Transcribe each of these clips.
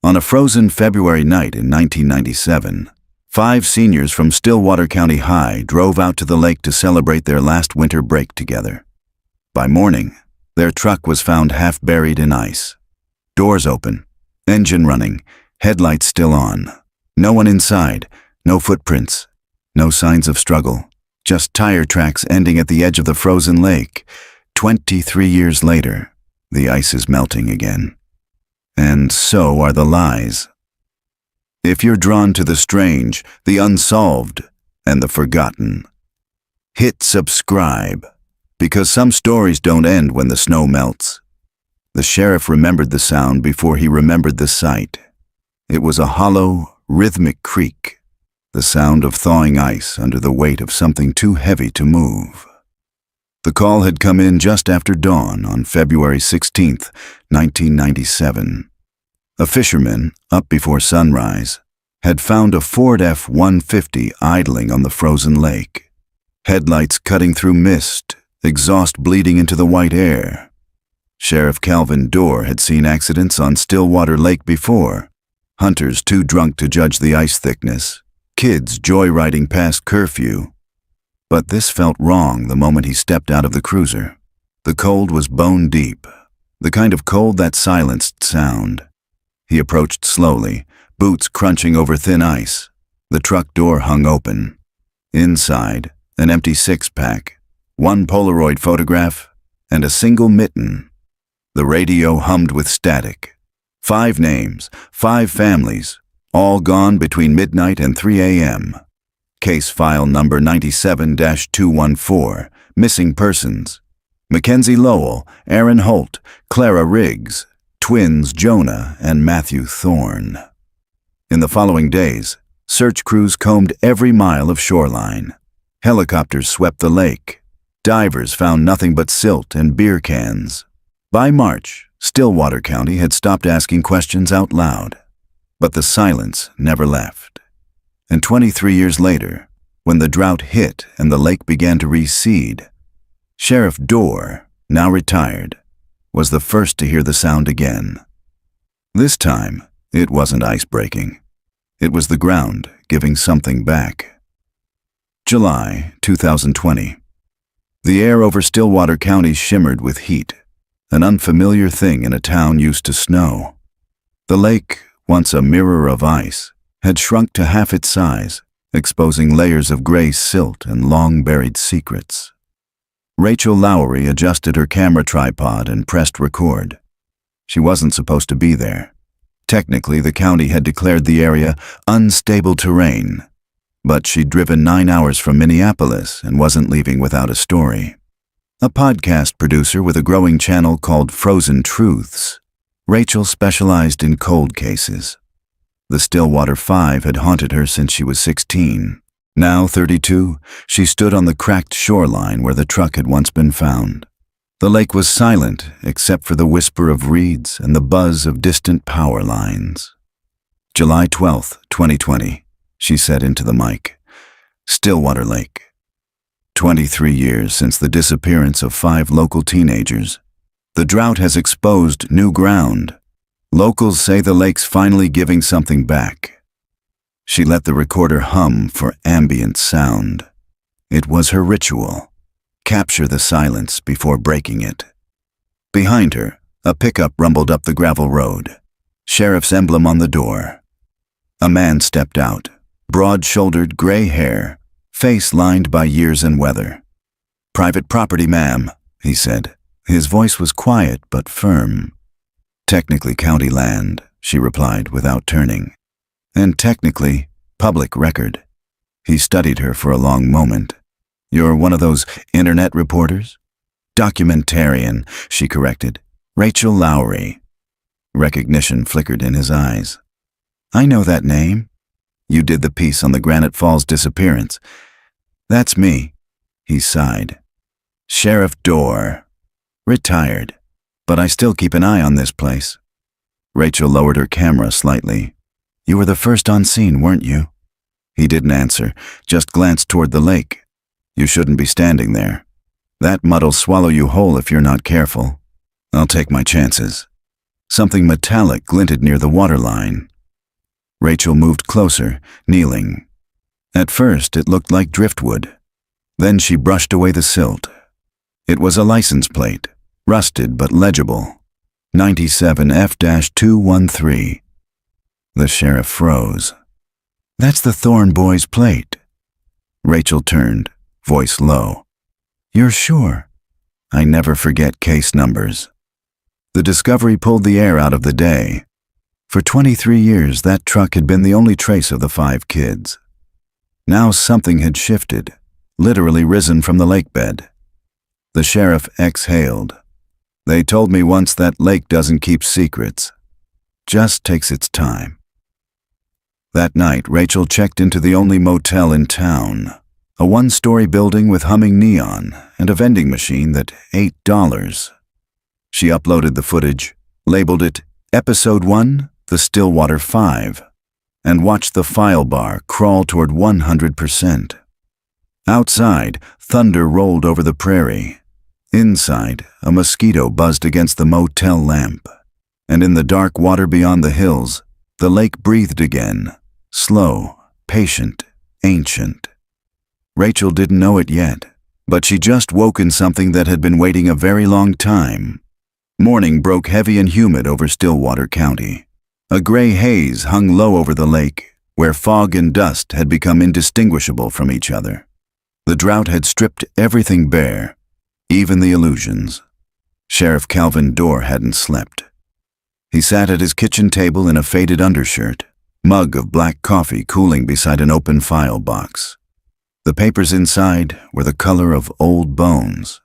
On a frozen February night in 1997, 5 seniors from Stillwater County High drove out to the lake to celebrate their last winter break together. By morning, their truck was found half buried in ice. Doors open, engine running, headlights still on. No one inside, no footprints, no signs of struggle, just tire tracks ending at the edge of the frozen lake. 23 years later, the ice is melting again. And so are the lies. If you're drawn to the strange, the unsolved, and the forgotten, hit subscribe, because some stories don't end when the snow melts. The sheriff remembered the sound before he remembered the sight. It was a hollow, rhythmic creak, the sound of thawing ice under the weight of something too heavy to move. The call had come in just after dawn on February 16, 1997. A fisherman, up before sunrise, had found a Ford F-150 idling on the frozen lake. Headlights cutting through mist, exhaust bleeding into the white air. Sheriff Calvin Dorr had seen accidents on Stillwater Lake before. Hunters too drunk to judge the ice thickness. Kids joyriding past curfew. But this felt wrong the moment he stepped out of the cruiser. The cold was bone deep, the kind of cold that silenced sound. He approached slowly, boots crunching over thin ice. The truck door hung open. Inside, an empty six-pack, 1 Polaroid photograph, and a single mitten. The radio hummed with static. 5 names, 5 families, all gone between midnight and 3 a.m. Case file number 97-214, missing persons. Mackenzie Lowell, Aaron Holt, Clara Riggs, twins Jonah and Matthew Thorne. In the following days, search crews combed every mile of shoreline. Helicopters swept the lake. Divers found nothing but silt and beer cans. By March, Stillwater County had stopped asking questions out loud. But the silence never left. And 23 years later, when the drought hit and the lake began to recede, Sheriff Dorr, now retired, was the first to hear the sound again. This time, it wasn't ice breaking. It was the ground giving something back. July 2020. The air over Stillwater County shimmered with heat, an unfamiliar thing in a town used to snow. The lake, once a mirror of ice, had shrunk to half its size, exposing layers of gray silt and long-buried secrets. Rachel Lowry adjusted her camera tripod and pressed record. She wasn't supposed to be there. Technically, the county had declared the area unstable terrain, but she'd driven 9 hours from Minneapolis and wasn't leaving without a story. A podcast producer with a growing channel called Frozen Truths, Rachel specialized in cold cases. The Stillwater Five had haunted her since she was 16. Now 32, she stood on the cracked shoreline where the truck had once been found. The lake was silent except for the whisper of reeds and the buzz of distant power lines. July 12, 2020, she said into the mic. Stillwater Lake. 23 years since the disappearance of 5 local teenagers. The drought has exposed new ground. Locals say the lake's finally giving something back. She let the recorder hum for ambient sound. It was her ritual. Capture the silence before breaking it. Behind her, a pickup rumbled up the gravel road. Sheriff's emblem on the door. A man stepped out, broad-shouldered, gray hair, face lined by years and weather. "Private property, ma'am," he said. His voice was quiet but firm. "Technically county land," she replied without turning. "And technically, public record." He studied her for a long moment. "You're one of those internet reporters?" "Documentarian," she corrected. "Rachel Lowry." Recognition flickered in his eyes. "I know that name. You did the piece on the Granite Falls disappearance." "That's me," he sighed. "Sheriff Dorr. Retired. But I still keep an eye on this place." Rachel lowered her camera slightly. "You were the first on scene, weren't you?" He didn't answer, just glanced toward the lake. "You shouldn't be standing there. That mud'll swallow you whole if you're not careful." "I'll take my chances." Something metallic glinted near the waterline. Rachel moved closer, kneeling. At first, it looked like driftwood. Then she brushed away the silt. It was a license plate, rusted but legible. 97F-213. The sheriff froze. "That's the Thorne boy's plate." Rachel turned, voice low. "You're sure?" "I never forget case numbers." The discovery pulled the air out of the day. For 23 years, that truck had been the only trace of the 5 kids. Now something had shifted, literally risen from the lake bed. The sheriff exhaled. "They told me once that lake doesn't keep secrets, just takes its time." That night, Rachel checked into the only motel in town, a 1-story building with humming neon and a vending machine that $8. She uploaded the footage, labeled it Episode 1, The Stillwater 5, and watched the file bar crawl toward 100%. Outside, thunder rolled over the prairie. Inside, a mosquito buzzed against the motel lamp. And in the dark water beyond the hills, the lake breathed again, slow, patient, ancient. Rachel didn't know it yet, but she just woken something that had been waiting a very long time. Morning broke heavy and humid over Stillwater County. A gray haze hung low over the lake, where fog and dust had become indistinguishable from each other. The drought had stripped everything bare, even the illusions. Sheriff Calvin Dorr hadn't slept. He sat at his kitchen table in a faded undershirt, mug of black coffee cooling beside an open file box. The papers inside were the color of old bones.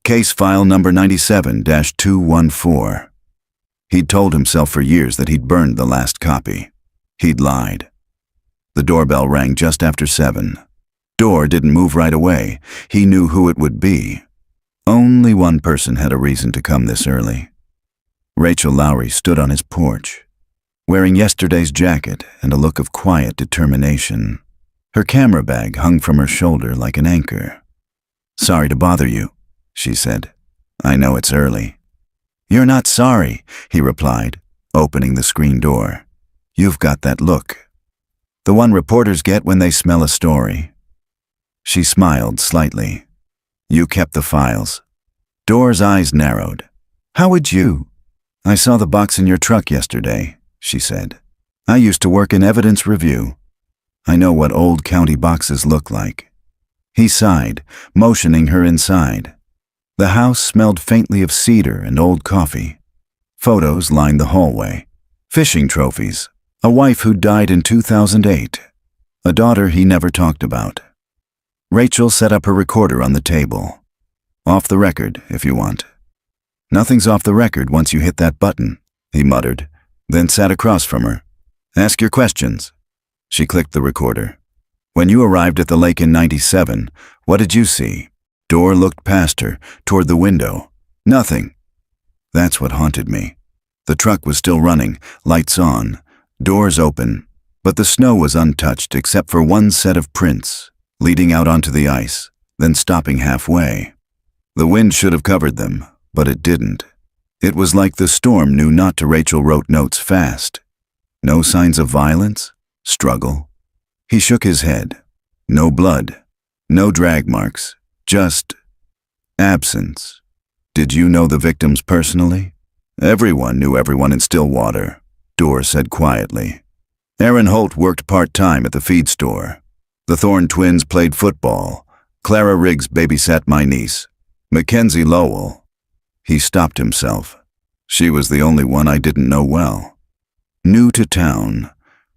Case file number 97-214. He'd told himself for years that he'd burned the last copy. He'd lied. The doorbell rang just after 7. Dorr didn't move right away. He knew who it would be. Only one person had a reason to come this early. Rachel Lowry stood on his porch, wearing yesterday's jacket and a look of quiet determination. Her camera bag hung from her shoulder like an anchor. "Sorry to bother you," she said. "I know it's early." "You're not sorry," he replied, opening the screen door. "You've got that look. The one reporters get when they smell a story." She smiled slightly. "You kept the files." Dorr's eyes narrowed. "How would you?" "I saw the box in your truck yesterday," she said. "I used to work in evidence review. I know what old county boxes look like." He sighed, motioning her inside. The house smelled faintly of cedar and old coffee. Photos lined the hallway. Fishing trophies. A wife who died in 2008. A daughter he never talked about. Rachel set up her recorder on the table. "Off the record, if you want." "Nothing's off the record once you hit that button," he muttered, then sat across from her. "Ask your questions." She clicked the recorder. "When you arrived at the lake in 97, what did you see?" Dorr looked past her, toward the window. "Nothing." "That's what haunted me. The truck was still running, lights on, doors open, but the snow was untouched except for one set of prints, leading out onto the ice, then stopping halfway. The wind should have covered them, but it didn't. It was like the storm knew not to. Rachel wrote notes fast. No signs of violence? Struggle? He shook his head. No blood. No drag marks. Just absence. "Did you know the victims personally?" "Everyone knew everyone in Stillwater," Dorr said quietly. "Aaron Holt worked part-time at the feed store. The Thorne twins played football. Clara Riggs babysat my niece. Mackenzie Lowell." He stopped himself. "She was the only one I didn't know well. New to town.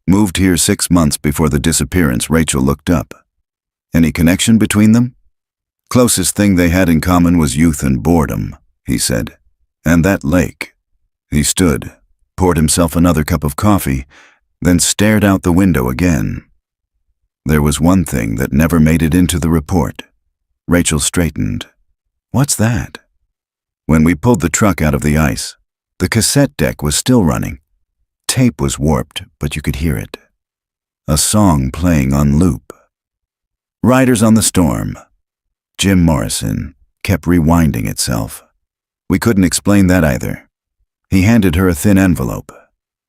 Moved here 6 months before the disappearance." Rachel looked up. "Any connection between them?" "Closest thing they had in common was youth and boredom," he said. "And that lake." He stood, poured himself another cup of coffee, then stared out the window again. There was one thing that never made it into the report. Rachel straightened. "What's that?" When we pulled the truck out of the ice, the cassette deck was still running. Tape was warped, but you could hear it. A song playing on loop. "Riders on the Storm." Jim Morrison kept rewinding itself. We couldn't explain that either. He handed her a thin envelope,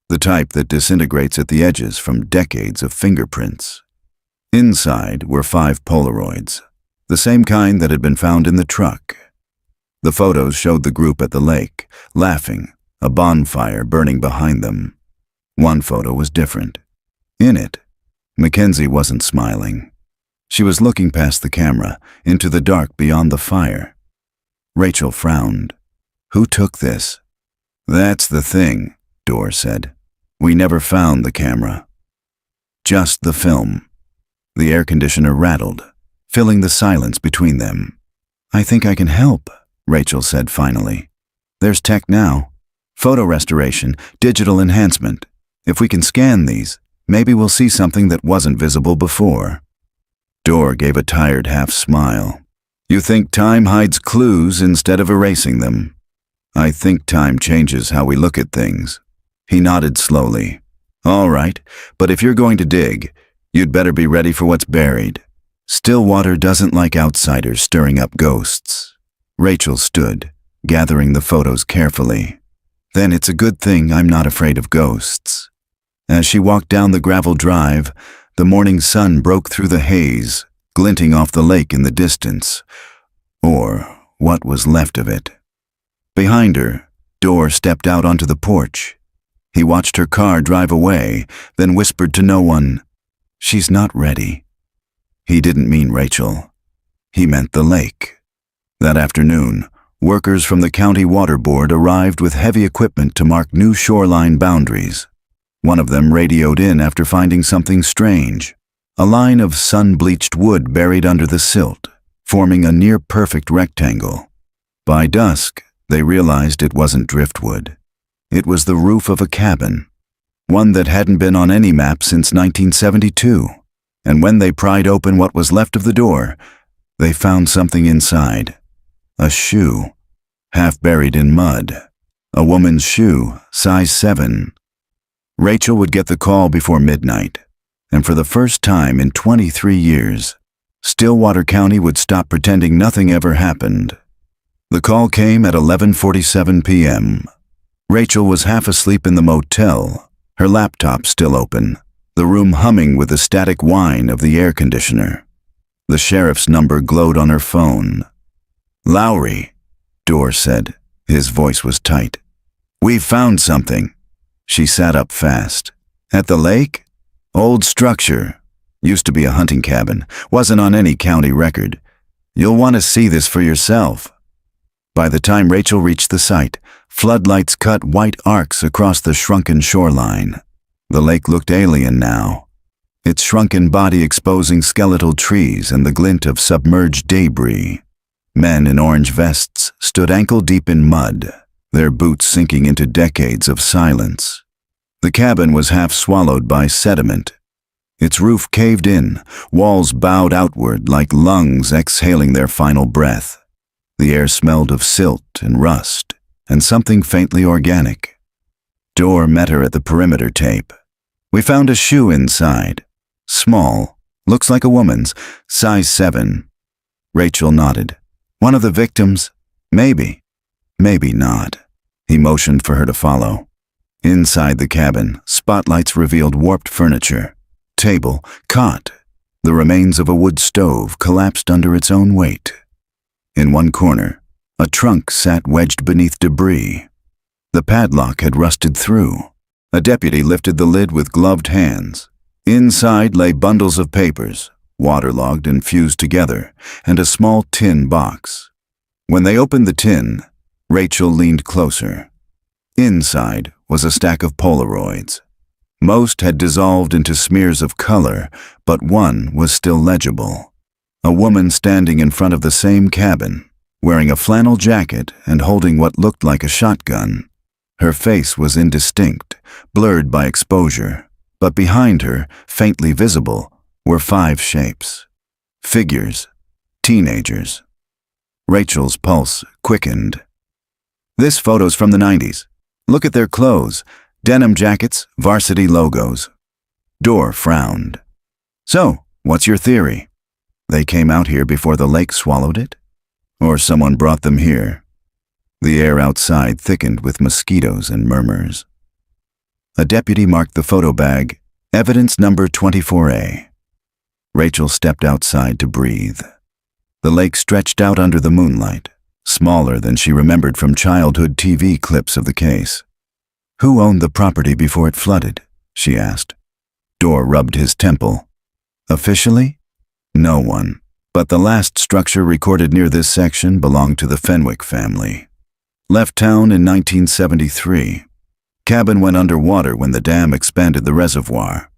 the type that disintegrates at the edges from decades of fingerprints. Inside were 5 Polaroids, the same kind that had been found in the truck. The photos showed the group at the lake, laughing, a bonfire burning behind them. One photo was different. In it, Mackenzie wasn't smiling. She was looking past the camera, into the dark beyond the fire. Rachel frowned. Who took this? That's the thing, Dorr said. We never found the camera. Just the film. The air conditioner rattled, filling the silence between them. I think I can help, Rachel said finally. There's tech now. Photo restoration, digital enhancement. If we can scan these, maybe we'll see something that wasn't visible before. Dorr gave a tired half-smile. You think time hides clues instead of erasing them? I think time changes how we look at things. He nodded slowly. All right, but if you're going to dig, you'd better be ready for what's buried. Stillwater doesn't like outsiders stirring up ghosts. Rachel stood, gathering the photos carefully. Then it's a good thing I'm not afraid of ghosts. As she walked down the gravel drive, the morning sun broke through the haze, glinting off the lake in the distance, or what was left of it. Behind her, Dorr stepped out onto the porch. He watched her car drive away, then whispered to no one, "She's not ready." He didn't mean Rachel. He meant the lake. That afternoon, workers from the county water board arrived with heavy equipment to mark new shoreline boundaries. One of them radioed in after finding something strange, a line of sun-bleached wood buried under the silt, forming a near-perfect rectangle. By dusk, they realized it wasn't driftwood. It was the roof of a cabin, one that hadn't been on any map since 1972. And when they pried open what was left of the door, they found something inside. A shoe, half buried in mud. A woman's shoe, size 7. Rachel would get the call before midnight, and for the first time in 23 years, Stillwater County would stop pretending nothing ever happened. The call came at 11:47 p.m. Rachel was half asleep in the motel, her laptop still open, the room humming with the static whine of the air conditioner. The sheriff's number glowed on her phone. "Lowry," Dorr said. His voice was tight. "We've found something." She sat up fast. "At the lake? Old structure. Used to be a hunting cabin. Wasn't on any county record. You'll want to see this for yourself." By the time Rachel reached the site, floodlights cut white arcs across the shrunken shoreline. The lake looked alien now, its shrunken body exposing skeletal trees and the glint of submerged debris. Men in orange vests stood ankle-deep in mud, their boots sinking into decades of silence. The cabin was half swallowed by sediment. Its roof caved in, walls bowed outward like lungs exhaling their final breath. The air smelled of silt and rust, and something faintly organic. Dorr met her at the perimeter tape. "We found a shoe inside. Small, looks like a woman's, size 7. Rachel nodded. "One of the victims? Maybe. Maybe not." He motioned for her to follow. Inside the cabin, spotlights revealed warped furniture. Table, cot. The remains of a wood stove collapsed under its own weight. In one corner, a trunk sat wedged beneath debris. The padlock had rusted through. A deputy lifted the lid with gloved hands. Inside lay bundles of papers, waterlogged and fused together, and a small tin box. When they opened the tin, Rachel leaned closer. Inside was a stack of Polaroids. Most had dissolved into smears of color, but one was still legible. A woman standing in front of the same cabin, wearing a flannel jacket and holding what looked like a shotgun. Her face was indistinct, blurred by exposure, but behind her, faintly visible, were 5 shapes. Figures. Teenagers. Rachel's pulse quickened. "This photo's from the 90s. Look at their clothes. Denim jackets, varsity logos." Dorr frowned. "So, what's your theory? They came out here before the lake swallowed it? Or someone brought them here?" The air outside thickened with mosquitoes and murmurs. A deputy marked the photo bag, evidence number 24A. Rachel stepped outside to breathe. The lake stretched out under the moonlight, smaller than she remembered from childhood TV clips of the case. "Who owned the property before it flooded?" she asked. Dorr rubbed his temple. "Officially? No one. But the last structure recorded near this section belonged to the Fenwick family. Left town in 1973. Cabin went underwater when the dam expanded the reservoir.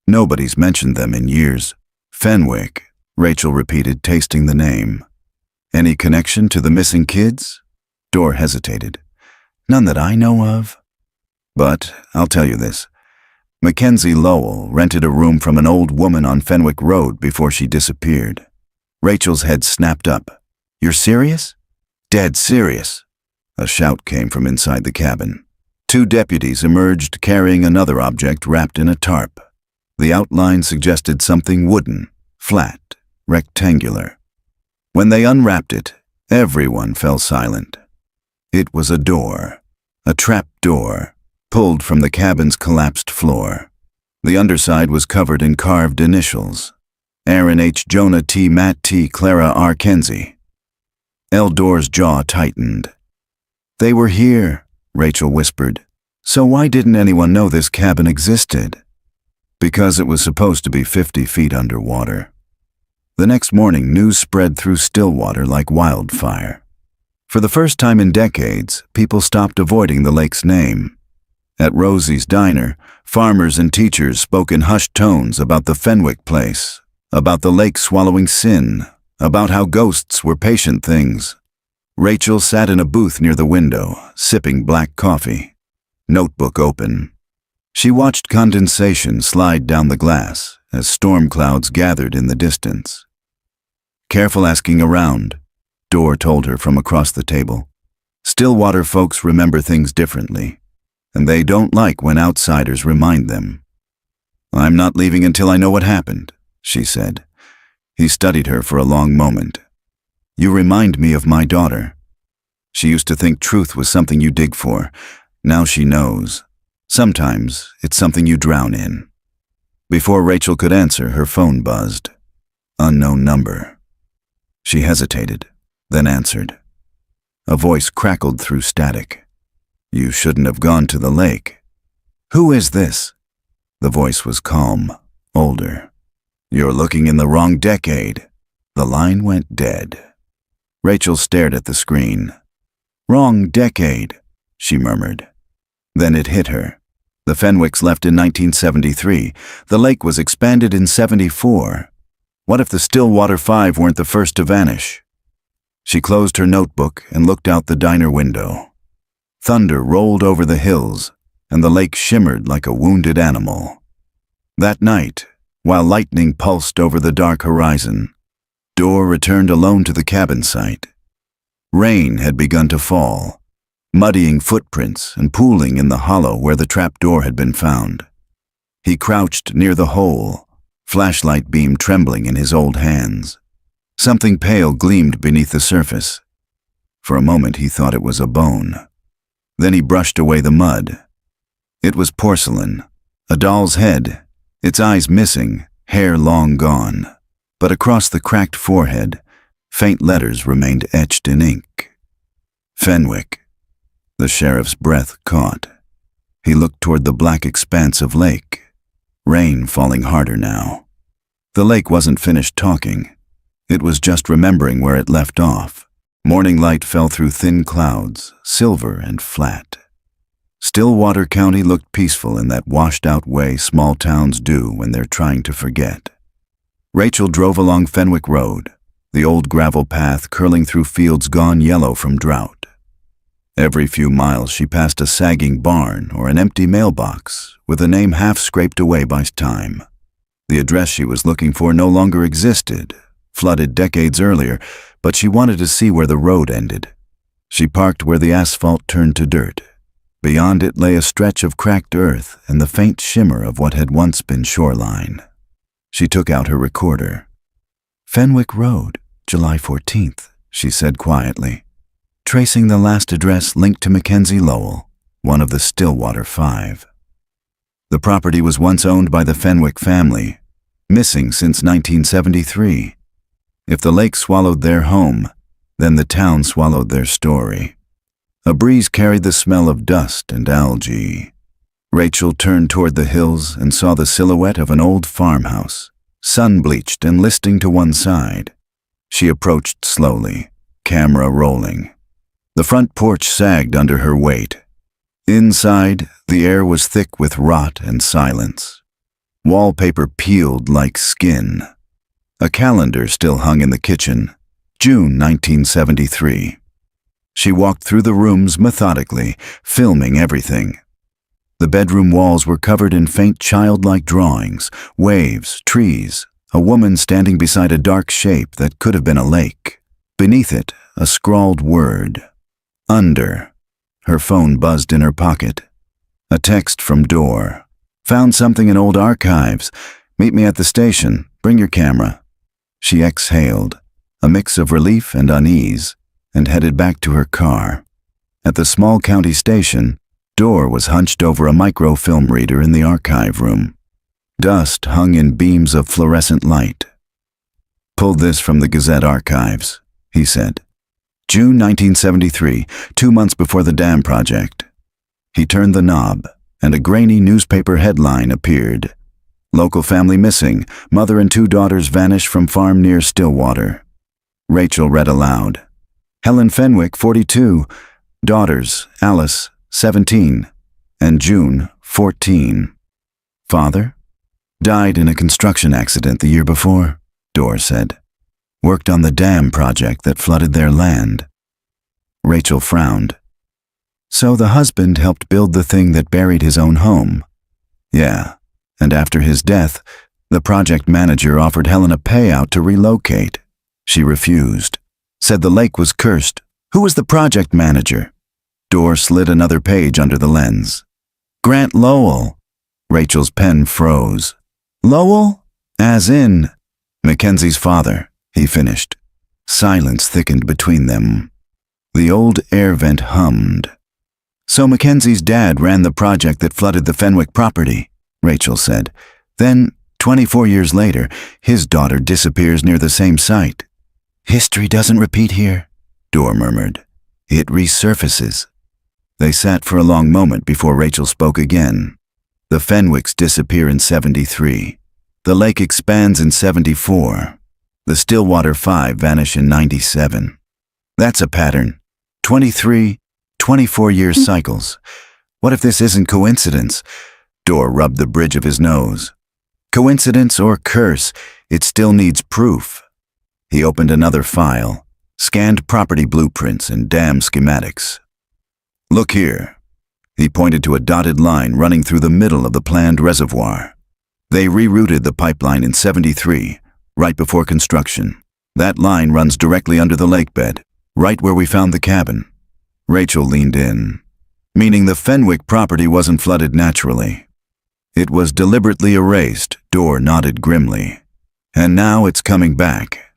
Nobody's mentioned them in years." "Fenwick," Rachel repeated, tasting the name. "Any connection to the missing kids?" Dorr hesitated. "None that I know of. But I'll tell you this. Mackenzie Lowell rented a room from an old woman on Fenwick Road before she disappeared." Rachel's head snapped up. "You're serious?" "Dead serious." A shout came from inside the cabin. Two deputies emerged carrying another object wrapped in a tarp. The outline suggested something wooden, flat, rectangular. When they unwrapped it, everyone fell silent. It was a door, a trap door, pulled from the cabin's collapsed floor. The underside was covered in carved initials: Aaron H. Jonah T. Matt T. Clara R. Kenzie. Dorr's jaw tightened. "They were here," Rachel whispered. "So why didn't anyone know this cabin existed?" "Because it was supposed to be 50 feet underwater." The next morning, news spread through Stillwater like wildfire. For the first time in decades, people stopped avoiding the lake's name. At Rosie's Diner, farmers and teachers spoke in hushed tones about the Fenwick place, about the lake swallowing sin, about how ghosts were patient things. Rachel sat in a booth near the window, sipping black coffee, notebook open. She watched condensation slide down the glass as storm clouds gathered in the distance. "Careful asking around," Dorr told her from across the table. "Stillwater folks remember things differently, and they don't like when outsiders remind them." "I'm not leaving until I know what happened," she said. He studied her for a long moment. "You remind me of my daughter. She used to think truth was something you dig for. Now she knows. Sometimes it's something you drown in." Before Rachel could answer, her phone buzzed. Unknown number. She hesitated, then answered. A voice crackled through static. "You shouldn't have gone to the lake." "Who is this?" The voice was calm, older. "You're looking in the wrong decade." The line went dead. Rachel stared at the screen. "Wrong decade," she murmured. Then it hit her. The Fenwicks left in 1973. The lake was expanded in 74. What if the Stillwater Five weren't the first to vanish? She closed her notebook and looked out the diner window. Thunder rolled over the hills, and the lake shimmered like a wounded animal. That night, while lightning pulsed over the dark horizon, Dorr returned alone to the cabin site. Rain had begun to fall, muddying footprints and pooling in the hollow where the trapdoor had been found. He crouched near the hole, flashlight beam trembling in his old hands. Something pale gleamed beneath the surface. For a moment he thought it was a bone. Then he brushed away the mud. It was porcelain, a doll's head, its eyes missing, hair long gone. But across the cracked forehead, faint letters remained etched in ink. Fenwick. The sheriff's breath caught. He looked toward the black expanse of lake, rain falling harder now. The lake wasn't finished talking. It was just remembering where it left off. Morning light fell through thin clouds, silver and flat. Stillwater County looked peaceful in that washed-out way small towns do when they're trying to forget. Rachel drove along Fenwick Road, the old gravel path curling through fields gone yellow from drought. Every few miles she passed a sagging barn or an empty mailbox with a name half scraped away by time. The address she was looking for no longer existed, flooded decades earlier, but she wanted to see where the road ended. She parked where the asphalt turned to dirt. Beyond it lay a stretch of cracked earth and the faint shimmer of what had once been shoreline. She took out her recorder. "Fenwick Road, July 14th, she said quietly. tracing the last address linked to Mackenzie Lowell, one of the Stillwater Five. The property was once owned by the Fenwick family, missing since 1973. If the lake swallowed their home, then the town swallowed their story. A breeze carried the smell of dust and algae. Rachel turned toward the hills and saw the silhouette of an old farmhouse, sun-bleached and listing to one side. She approached slowly, camera rolling. The front porch sagged under her weight. Inside, the air was thick with rot and silence. Wallpaper peeled like skin. A calendar still hung in the kitchen, June 1973. She walked through the rooms methodically, filming everything. The bedroom walls were covered in faint childlike drawings, waves, trees, a woman standing beside a dark shape that could have been a lake. Beneath it, a scrawled word. Under. Her phone buzzed in her pocket. A text from Dor. Found something in old archives. Meet me at the station. Bring your camera. She exhaled, a mix of relief and unease, and headed back to her car. At the small county station, Dor was hunched over a microfilm reader in the archive room. Dust hung in beams of fluorescent light. Pulled this from the Gazette archives, he said. June 1973, 2 months before the dam project. He turned the knob, and a grainy newspaper headline appeared. Local family missing. Mother and 2 daughters vanish from farm near Stillwater. Rachel read aloud. Helen Fenwick, 42. Daughters, Alice, 17. And June, 14. Father? Died in a construction accident the year before, Dor said. Worked on the dam project that flooded their land. Rachel frowned. So the husband helped build the thing that buried his own home. Yeah, and after his death, the project manager offered Helen a payout to relocate. She refused. Said the lake was cursed. Who was the project manager? Dor slid another page under the lens. Grant Lowell. Rachel's pen froze. Lowell? As in Mackenzie's father, he finished. Silence thickened between them. The old air vent hummed. So Mackenzie's dad ran the project that flooded the Fenwick property, Rachel said. Then, 24 years later, his daughter disappears near the same site. History doesn't repeat here, Dor murmured. It resurfaces. They sat for a long moment before Rachel spoke again. The Fenwicks disappear in 73. The lake expands in 74. The Stillwater Five vanish in 97. That's a pattern. 23, 24-year cycles. What if this isn't coincidence? Dor rubbed the bridge of his nose. Coincidence or curse, it still needs proof. He opened another file, scanned property blueprints and dam schematics. Look here. He pointed to a dotted line running through the middle of the planned reservoir. They rerouted the pipeline in 73, right before construction. That line runs directly under the lake bed, right where we found the cabin. Rachel leaned in. Meaning the Fenwick property wasn't flooded naturally. It was deliberately erased, Dor nodded grimly. And now it's coming back.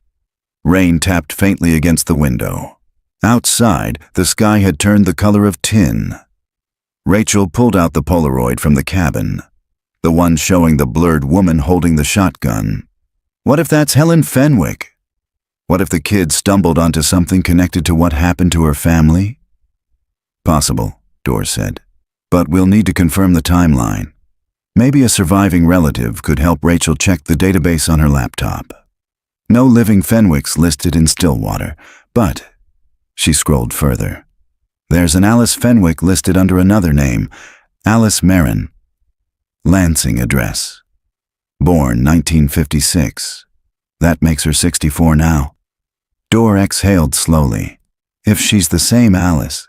Rain tapped faintly against the window. Outside, the sky had turned the color of tin. Rachel pulled out the Polaroid from the cabin, the one showing the blurred woman holding the shotgun. What if that's Helen Fenwick? What if the kid stumbled onto something connected to what happened to her family? Possible, Dor said. But we'll need to confirm the timeline. Maybe a surviving relative could help Rachel check the database on her laptop. No living Fenwicks listed in Stillwater, but she scrolled further. There's an Alice Fenwick listed under another name, Alice Marin. Lansing address. Born 1956. That makes her 64 now. Dor exhaled slowly. If she's the same Alice.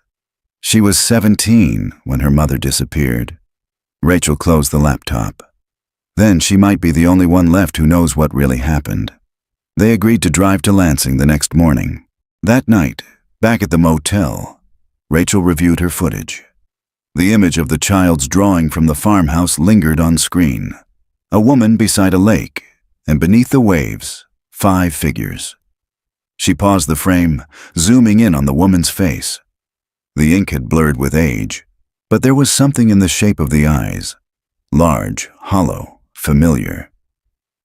She was 17 when her mother disappeared. Rachel closed the laptop. Then she might be the only one left who knows what really happened. They agreed to drive to Lansing the next morning. That night, back at the motel, Rachel reviewed her footage. The image of the child's drawing from the farmhouse lingered on screen. A woman beside a lake, and beneath the waves, 5 figures. She paused the frame, zooming in on the woman's face. The ink had blurred with age, but there was something in the shape of the eyes. Large, hollow, familiar.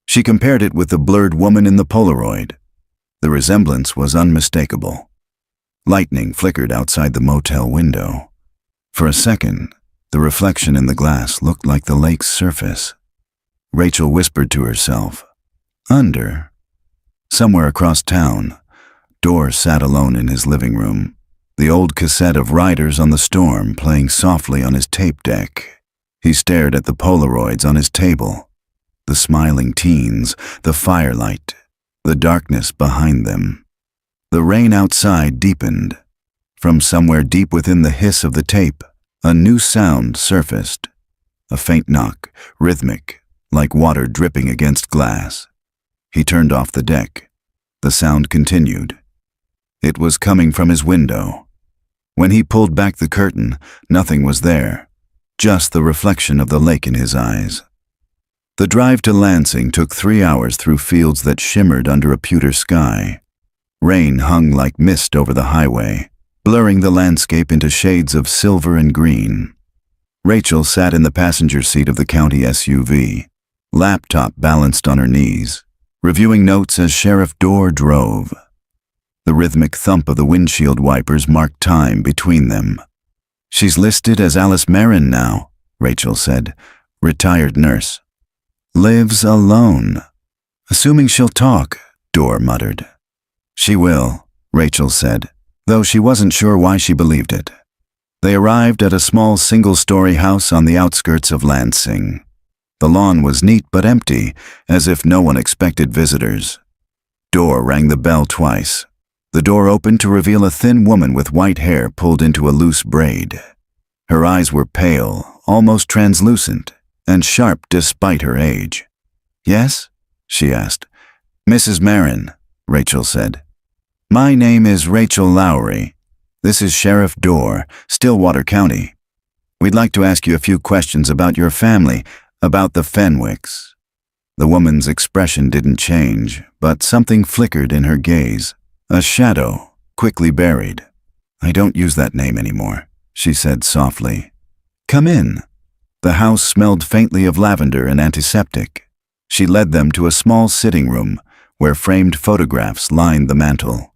She compared it with the blurred woman in the Polaroid. The resemblance was unmistakable. Lightning flickered outside the motel window. For a second, the reflection in the glass looked like the lake's surface. Rachel whispered to herself, "Under." Somewhere across town, Dorr sat alone in his living room, the old cassette of Riders on the Storm playing softly on his tape deck. He stared at the Polaroids on his table, the smiling teens, the firelight, the darkness behind them. The rain outside deepened. From somewhere deep within the hiss of the tape, a new sound surfaced. A faint knock, rhythmic, like water dripping against glass. He turned off the deck. The sound continued. It was coming from his window. When he pulled back the curtain, nothing was there, just the reflection of the lake in his eyes. The drive to Lansing took 3 hours through fields that shimmered under a pewter sky. Rain hung like mist over the highway, blurring the landscape into shades of silver and green. Rachel sat in the passenger seat of the county SUV, laptop balanced on her knees, reviewing notes as Sheriff Dorr drove. The rhythmic thump of the windshield wipers marked time between them. "She's listed as Alice Marin now," Rachel said, "retired nurse. Lives alone. Assuming she'll talk," Dorr muttered. "She will," Rachel said, though she wasn't sure why she believed it. They arrived at a small single-story house on the outskirts of Lansing. The lawn was neat but empty, as if no one expected visitors. Dorr rang the bell twice. The door opened to reveal a thin woman with white hair pulled into a loose braid. Her eyes were pale, almost translucent, and sharp despite her age. "Yes?" she asked. "Mrs. Marin," Rachel said. "My name is Rachel Lowry. This is Sheriff Dorr, Stillwater County. We'd like to ask you a few questions about your family, about the Fenwicks." The woman's expression didn't change, but something flickered in her gaze. A shadow, quickly buried. "I don't use that name anymore," she said softly. "Come in." The house smelled faintly of lavender and antiseptic. She led them to a small sitting room where framed photographs lined the mantel.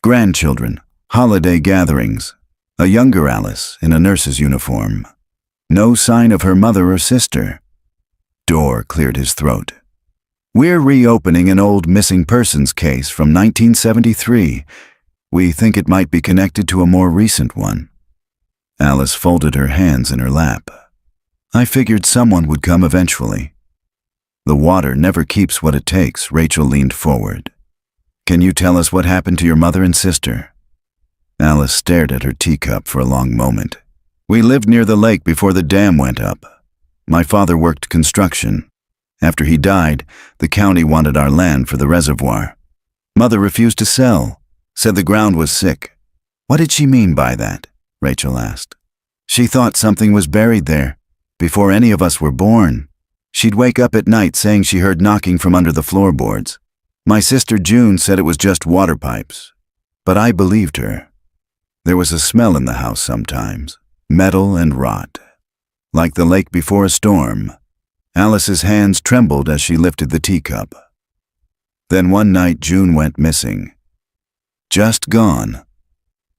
Grandchildren, holiday gatherings, a younger Alice in a nurse's uniform. No sign of her mother or sister. Dorr cleared his throat. "We're reopening an old missing persons case from 1973. We think it might be connected to a more recent one." Alice folded her hands in her lap. "I figured someone would come eventually." "The water never keeps what it takes," Rachel leaned forward. "Can you tell us what happened to your mother and sister?" Alice stared at her teacup for a long moment. "We lived near the lake before the dam went up. My father worked construction. After he died, the county wanted our land for the reservoir. Mother refused to sell, said the ground was sick." "What did she mean by that?" Rachel asked. "She thought something was buried there, before any of us were born. She'd wake up at night saying she heard knocking from under the floorboards. My sister June said it was just water pipes, but I believed her. There was a smell in the house sometimes, metal and rot, like the lake before a storm." Alice's hands trembled as she lifted the teacup. "Then one night June went missing. Just gone.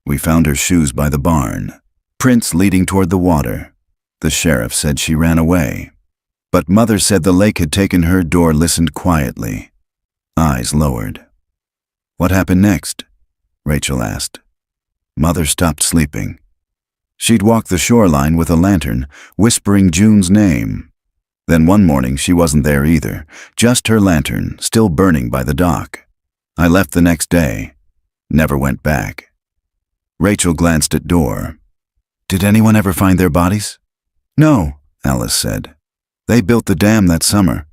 We found her shoes by the barn, prints leading toward the water. The sheriff said she ran away. But Mother said the lake had taken her." Dorr listened quietly, eyes lowered. "What happened next?" Rachel asked. Mother stopped sleeping. She'd walk the shoreline with a lantern, whispering June's name. Then one morning she wasn't there either, just her lantern, still burning by the dock. I left the next day, never went back. Rachel glanced at Dorr. "Did anyone ever find their bodies?" "No," Alice said. "They built the dam that summer.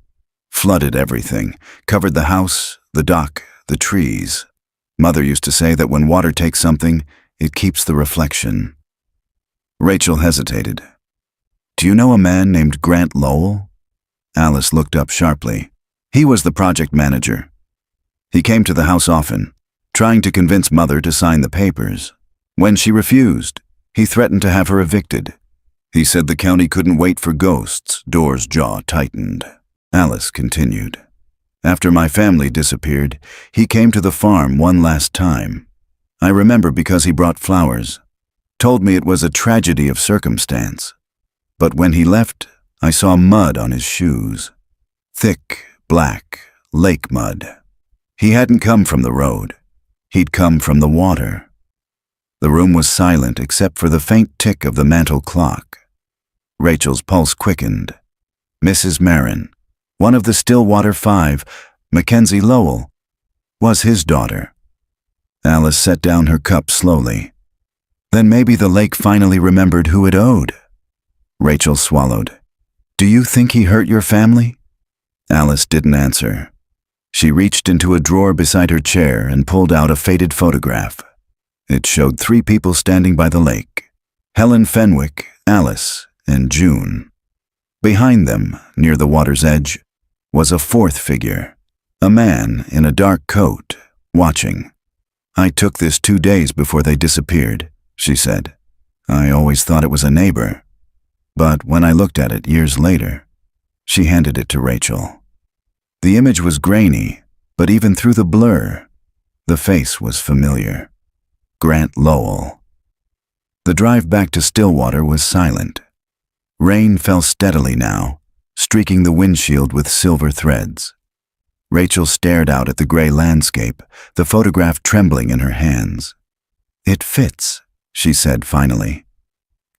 Flooded everything, covered the house, the dock, the trees. Mother used to say that when water takes something, it keeps the reflection." Rachel hesitated. "Do you know a man named Grant Lowell?" Alice looked up sharply. "He was the project manager. He came to the house often. trying to convince Mother to sign the papers. When she refused, he threatened to have her evicted. He said the county couldn't wait for ghosts. Dorr's jaw tightened. Alice continued. After my family disappeared, he came to the farm one last time. I remember because he brought flowers. Told me it was a tragedy of circumstance. But when he left, I saw mud on his shoes. Thick, black, lake mud. He hadn't come from the road. He'd come from the water. The room was silent except for the faint tick of the mantel clock. Rachel's pulse quickened. Mrs. Marin, one of the Stillwater Five, Mackenzie Lowell, was his daughter. Alice set down her cup slowly. Then maybe the lake finally remembered who it owed. Rachel swallowed. Do you think he hurt your family? Alice didn't answer. She reached into a drawer beside her chair and pulled out a faded photograph. It showed 3 people standing by the lake: Helen Fenwick, Alice, and June. Behind them, near the water's edge, was a 4th figure, a man in a dark coat, watching. I took this 2 days before they disappeared, she said. I always thought it was a neighbor. But when I looked at it years later, she handed it to Rachel. The image was grainy, but even through the blur, the face was familiar. Grant Lowell. The drive back to Stillwater was silent. Rain fell steadily now, streaking the windshield with silver threads. Rachel stared out at the gray landscape, the photograph trembling in her hands. It fits, she said finally.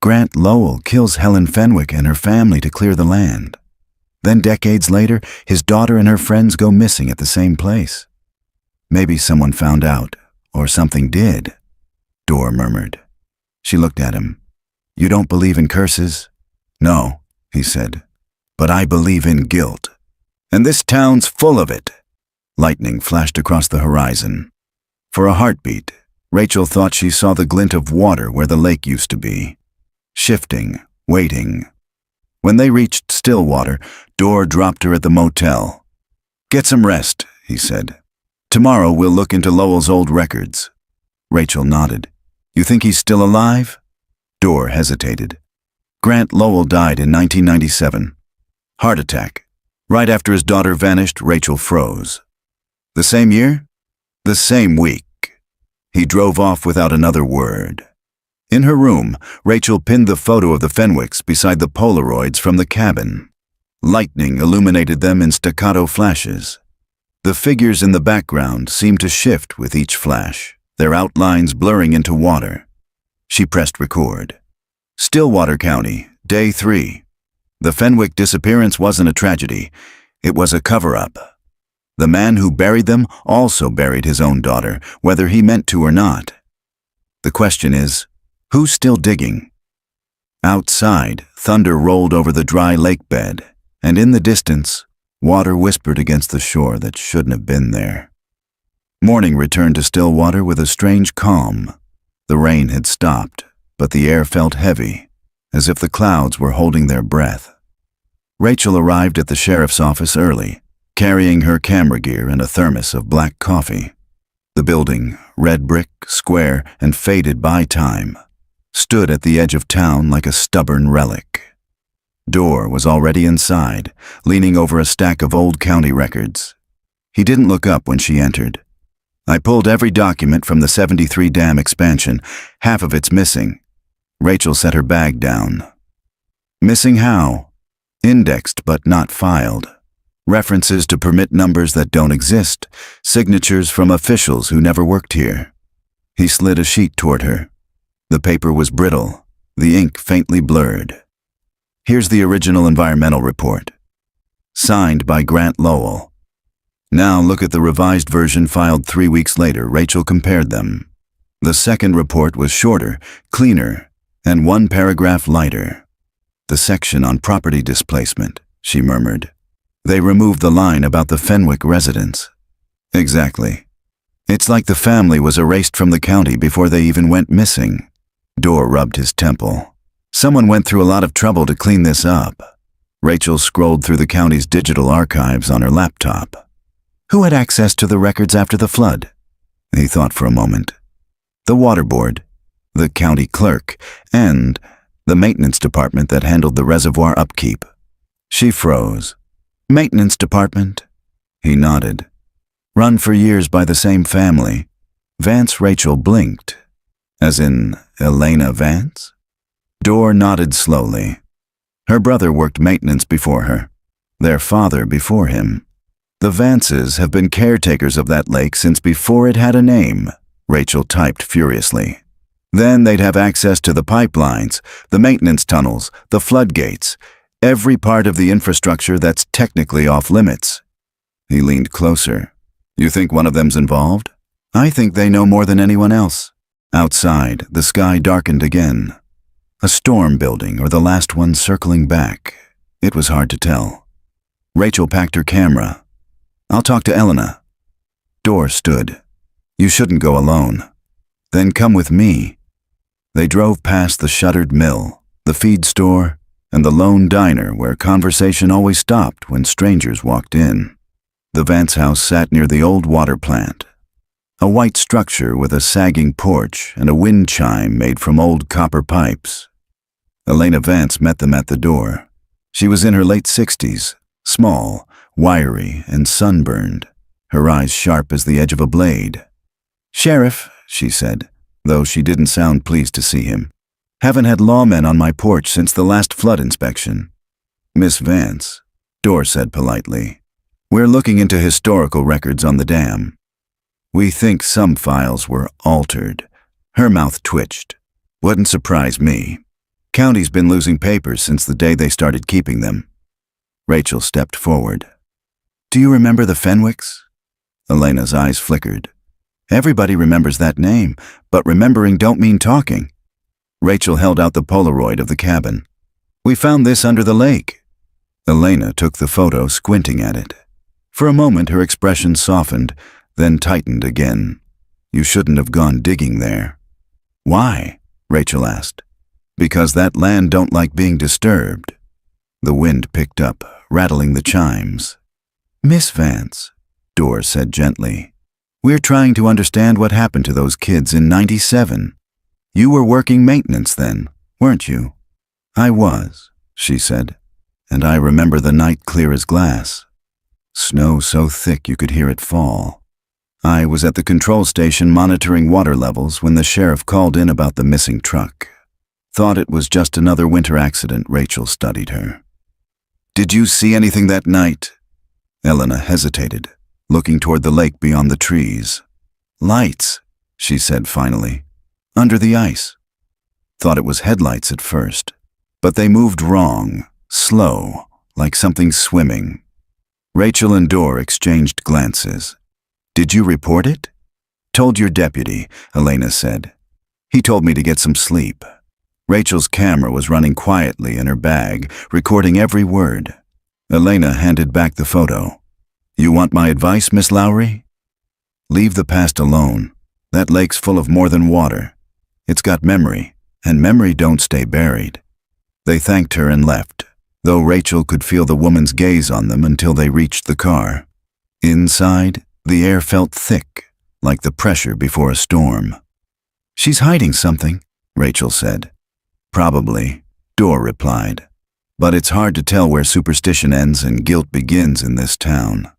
Grant Lowell kills Helen Fenwick and her family to clear the land. Then decades later, his daughter and her friends go missing at the same place. Maybe someone found out, or something did, Dorr murmured. She looked at him. You don't believe in curses? No, he said, but I believe in guilt. And this town's full of it. Lightning flashed across the horizon. For a heartbeat, Rachel thought she saw the glint of water where the lake used to be. Shifting, waiting. When they reached Stillwater, Dorr dropped her at the motel. Get some rest, he said. Tomorrow we'll look into Lowell's old records. Rachel nodded. You think he's still alive? Dorr hesitated. Grant Lowell died in 1997. Heart attack. Right after his daughter vanished, Rachel froze. The same year? The same week. He drove off without another word. In her room, Rachel pinned the photo of the Fenwicks beside the Polaroids from the cabin. Lightning illuminated them in staccato flashes. The figures in the background seemed to shift with each flash, their outlines blurring into water. She pressed record. Stillwater County, Day 3. The Fenwick disappearance wasn't a tragedy. It was a cover-up. The man who buried them also buried his own daughter, whether he meant to or not. The question is, who's still digging? Outside, thunder rolled over the dry lake bed, and in the distance, water whispered against the shore that shouldn't have been there. Morning returned to Stillwater with a strange calm. The rain had stopped, but the air felt heavy, as if the clouds were holding their breath. Rachel arrived at the sheriff's office early, carrying her camera gear and a thermos of black coffee. The building, red brick, square, and faded by time, stood at the edge of town like a stubborn relic. Dorr was already inside, leaning over a stack of old county records. He didn't look up when she entered. I pulled every document from the 73 dam expansion. Half of it's missing. Rachel set her bag down. Missing how? Indexed but not filed. References to permit numbers that don't exist. Signatures from officials who never worked here. He slid a sheet toward her. The paper was brittle, the ink faintly blurred. Here's the original environmental report. Signed by Grant Lowell. Now look at the revised version filed 3 weeks later. Rachel compared them. The second report was shorter, cleaner, and 1 paragraph lighter. The section on property displacement, she murmured. They removed the line about the Fenwick residence. Exactly. It's like the family was erased from the county before they even went missing. Dorr rubbed his temple. Someone went through a lot of trouble to clean this up. Rachel scrolled through the county's digital archives on her laptop. Who had access to the records after the flood? He thought for a moment. The water board, the county clerk, and the maintenance department that handled the reservoir upkeep. She froze. Maintenance department? He nodded. Run for years by the same family. Vance Rachel blinked. As in Elena Vance? Dorr nodded slowly. Her brother worked maintenance before her. Their father before him. The Vances have been caretakers of that lake since before it had a name, Rachel typed furiously. Then they'd have access to the pipelines, the maintenance tunnels, the floodgates, every part of the infrastructure that's technically off limits. He leaned closer. You think one of them's involved? I think they know more than anyone else. Outside, the sky darkened again. A storm building or the last one circling back. It was hard to tell. Rachel packed her camera. I'll talk to Elena. Dorr stood. You shouldn't go alone. Then come with me. They drove past the shuttered mill, the feed store, and the lone diner where conversation always stopped when strangers walked in. The Vance house sat near the old water plant. A white structure with a sagging porch and a wind chime made from old copper pipes. Elena Vance met them at the door. She was in her late 60s, small, wiry, and sunburned, her eyes sharp as the edge of a blade. Sheriff, she said, though she didn't sound pleased to see him. Haven't had lawmen on my porch since the last flood inspection. Miss Vance, Dorr said politely. We're looking into historical records on the dam. We think some files were altered. Her mouth twitched. Wouldn't surprise me. County's been losing papers since the day they started keeping them. Rachel stepped forward. Do you remember the Fenwicks? Elena's eyes flickered. Everybody remembers that name, but remembering don't mean talking. Rachel held out the Polaroid of the cabin. We found this under the lake. Elena took the photo, squinting at it. For a moment her expression softened, then tightened again. You shouldn't have gone digging there. Why? Rachel asked. Because that land don't like being disturbed. The wind picked up, rattling the chimes. Miss Vance, Dorr said gently, we're trying to understand what happened to those kids in '97. You were working maintenance then, weren't you? I was, she said, and I remember the night clear as glass. Snow so thick you could hear it fall. I was at the control station monitoring water levels when the sheriff called in about the missing truck. Thought it was just another winter accident. Rachel studied her. Did you see anything that night? Elena hesitated, looking toward the lake beyond the trees. Lights, she said finally, under the ice. Thought it was headlights at first, but they moved wrong, slow, like something swimming. Rachel and Dorr exchanged glances. Did you report it? Told your deputy, Elena said. He told me to get some sleep. Rachel's camera was running quietly in her bag, recording every word. Elena handed back the photo. You want my advice, Miss Lowry? Leave the past alone. That lake's full of more than water. It's got memory, and memory don't stay buried. They thanked her and left, though Rachel could feel the woman's gaze on them until they reached the car. Inside, the air felt thick, like the pressure before a storm. She's hiding something, Rachel said. Probably, Dorr replied. But it's hard to tell where superstition ends and guilt begins in this town.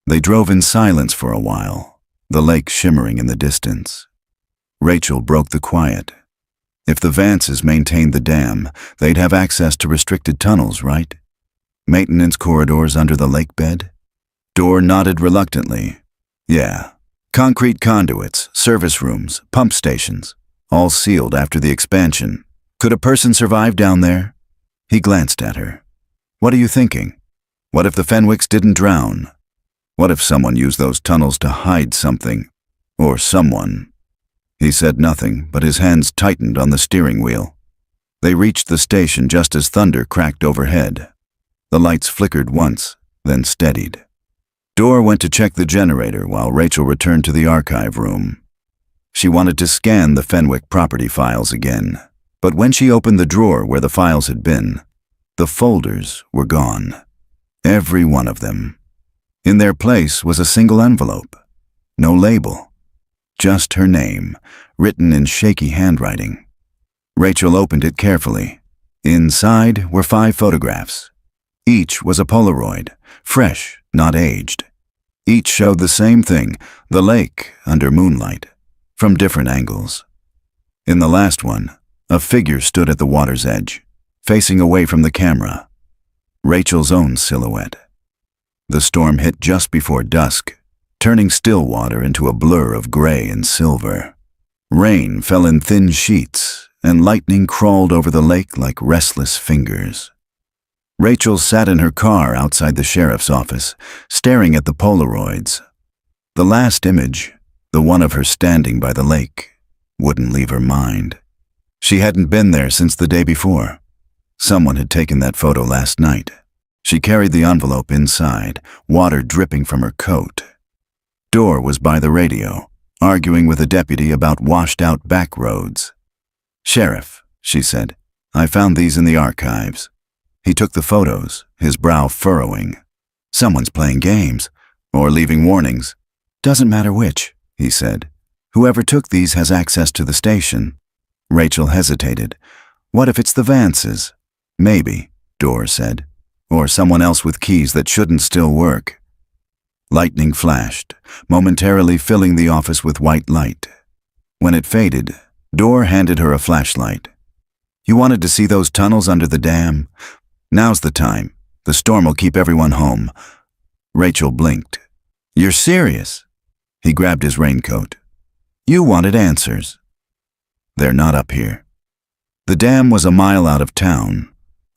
They drove in silence for a while, the lake shimmering in the distance. Rachel broke the quiet. If the Vances maintained the dam, they'd have access to restricted tunnels, right? Maintenance corridors under the lake bed? Dorr nodded reluctantly. Yeah. Concrete conduits, service rooms, pump stations, all sealed after the expansion. Could a person survive down there? He glanced at her. What are you thinking? What if the Fenwicks didn't drown? What if someone used those tunnels to hide something? Or someone? He said nothing, but his hands tightened on the steering wheel. They reached the station just as thunder cracked overhead. The lights flickered once, then steadied. Dorr went to check the generator while Rachel returned to the archive room. She wanted to scan the Fenwick property files again, but when she opened the drawer where the files had been, the folders were gone. Every one of them. In their place was a single envelope. No label. Just her name, written in shaky handwriting. Rachel opened it carefully. Inside were 5 photographs. Each was a Polaroid, fresh, not aged. Each showed the same thing, the lake under moonlight, from different angles. In the last one, a figure stood at the water's edge, facing away from the camera. Rachel's own silhouette. The storm hit just before dusk, turning still water into a blur of gray and silver. Rain fell in thin sheets, and lightning crawled over the lake like restless fingers. Rachel sat in her car outside the sheriff's office, staring at the Polaroids. The last image, the one of her standing by the lake, wouldn't leave her mind. She hadn't been there since the day before. Someone had taken that photo last night. She carried the envelope inside, water dripping from her coat. Dorr was by the radio, arguing with a deputy about washed-out back roads. "Sheriff," she said, "I found these in the archives." He took the photos, his brow furrowing. "Someone's playing games, or leaving warnings. Doesn't matter which," he said. "Whoever took these has access to the station." Rachel hesitated. "What if it's the Vances?" "Maybe," Dorr said. "Or someone else with keys that shouldn't still work." Lightning flashed, momentarily filling the office with white light. When it faded, Dorr handed her a flashlight. "You wanted to see those tunnels under the dam? Now's the time. The storm will keep everyone home." Rachel blinked. "You're serious?" He grabbed his raincoat. "You wanted answers." "They're not up here." The dam was a mile out of town,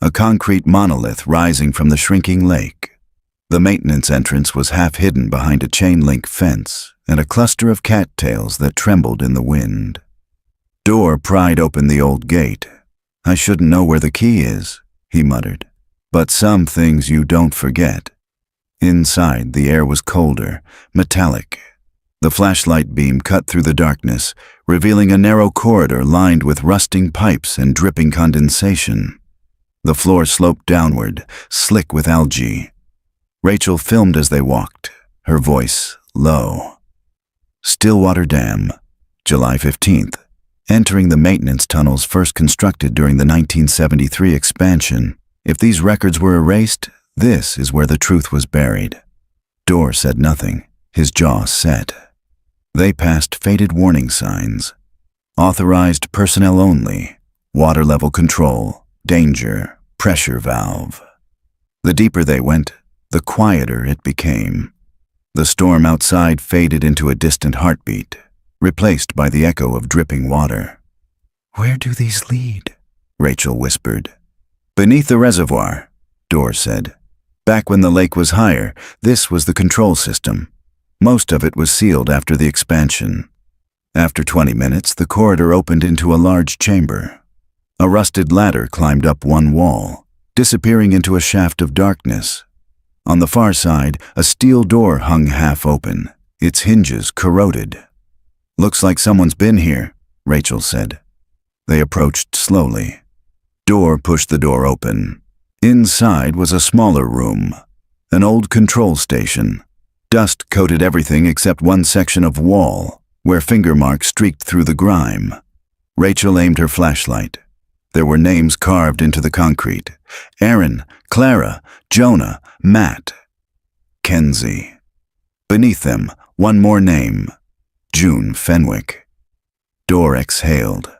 a concrete monolith rising from the shrinking lake. The maintenance entrance was half hidden behind a chain-link fence and a cluster of cattails that trembled in the wind. Dorr pried open the old gate. "I shouldn't know where the key is," he muttered. "But some things you don't forget." Inside, the air was colder, metallic. The flashlight beam cut through the darkness, revealing a narrow corridor lined with rusting pipes and dripping condensation. The floor sloped downward, slick with algae. Rachel filmed as they walked, her voice low. Stillwater Dam, July 15th. Entering the maintenance tunnels first constructed during the 1973 expansion. If these records were erased, this is where the truth was buried. Dorr said nothing, his jaw set. They passed faded warning signs. Authorized personnel only, water level control, danger, pressure valve. The deeper they went, the quieter it became. The storm outside faded into a distant heartbeat, replaced by the echo of dripping water. "Where do these lead?" Rachel whispered. "Beneath the reservoir," Dorr said. "Back when the lake was higher, this was the control system. Most of it was sealed after the expansion." After 20 minutes, the corridor opened into a large chamber. A rusted ladder climbed up one wall, disappearing into a shaft of darkness. On the far side, a steel door hung half open, its hinges corroded. "Looks like someone's been here," Rachel said. They approached slowly. Dorr pushed the door open. Inside was a smaller room, an old control station. Dust coated everything except one section of wall, where finger marks streaked through the grime. Rachel aimed her flashlight. There were names carved into the concrete. Aaron, Clara, Jonah, Matt, Kenzie. Beneath them, one more name. June Fenwick. Dorr exhaled.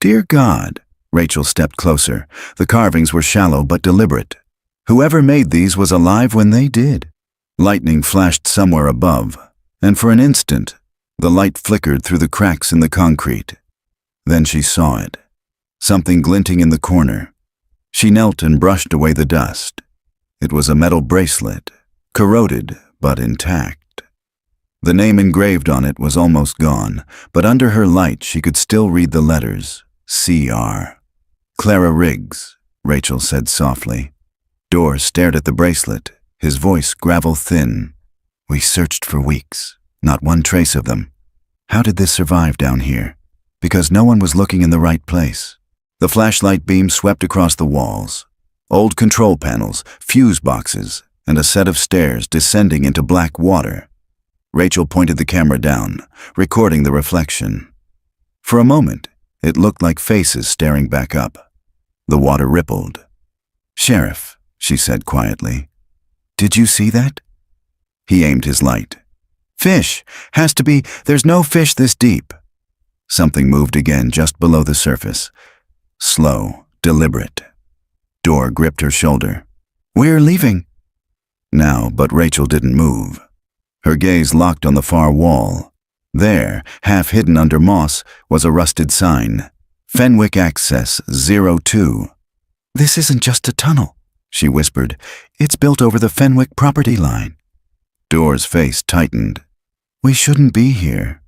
"Dear God." Rachel stepped closer. The carvings were shallow but deliberate. Whoever made these was alive when they did. Lightning flashed somewhere above, and for an instant, the light flickered through the cracks in the concrete. Then she saw it. Something glinting in the corner. She knelt and brushed away the dust. It was a metal bracelet, corroded but intact. The name engraved on it was almost gone, but under her light she could still read the letters, CR. "Clara Riggs," Rachel said softly. Dorr stared at the bracelet, his voice gravel-thin. "We searched for weeks, not one trace of them. How did this survive down here? Because no one was looking in the right place." The flashlight beam swept across the walls. Old control panels, fuse boxes, and a set of stairs descending into black water. Rachel pointed the camera down, recording the reflection. For a moment, it looked like faces staring back up. The water rippled. "Sheriff," she said quietly, "did you see that?" He aimed his light. "Fish! Has to be. There's no fish this deep." Something moved again just below the surface. Slow, deliberate. Dor gripped her shoulder. "We're leaving." Now, but Rachel didn't move. Her gaze locked on the far wall. There, half hidden under moss, was a rusted sign. Fenwick Access 02. "This isn't just a tunnel," she whispered. "It's built over the Fenwick property line." Dor's face tightened. "We shouldn't be here."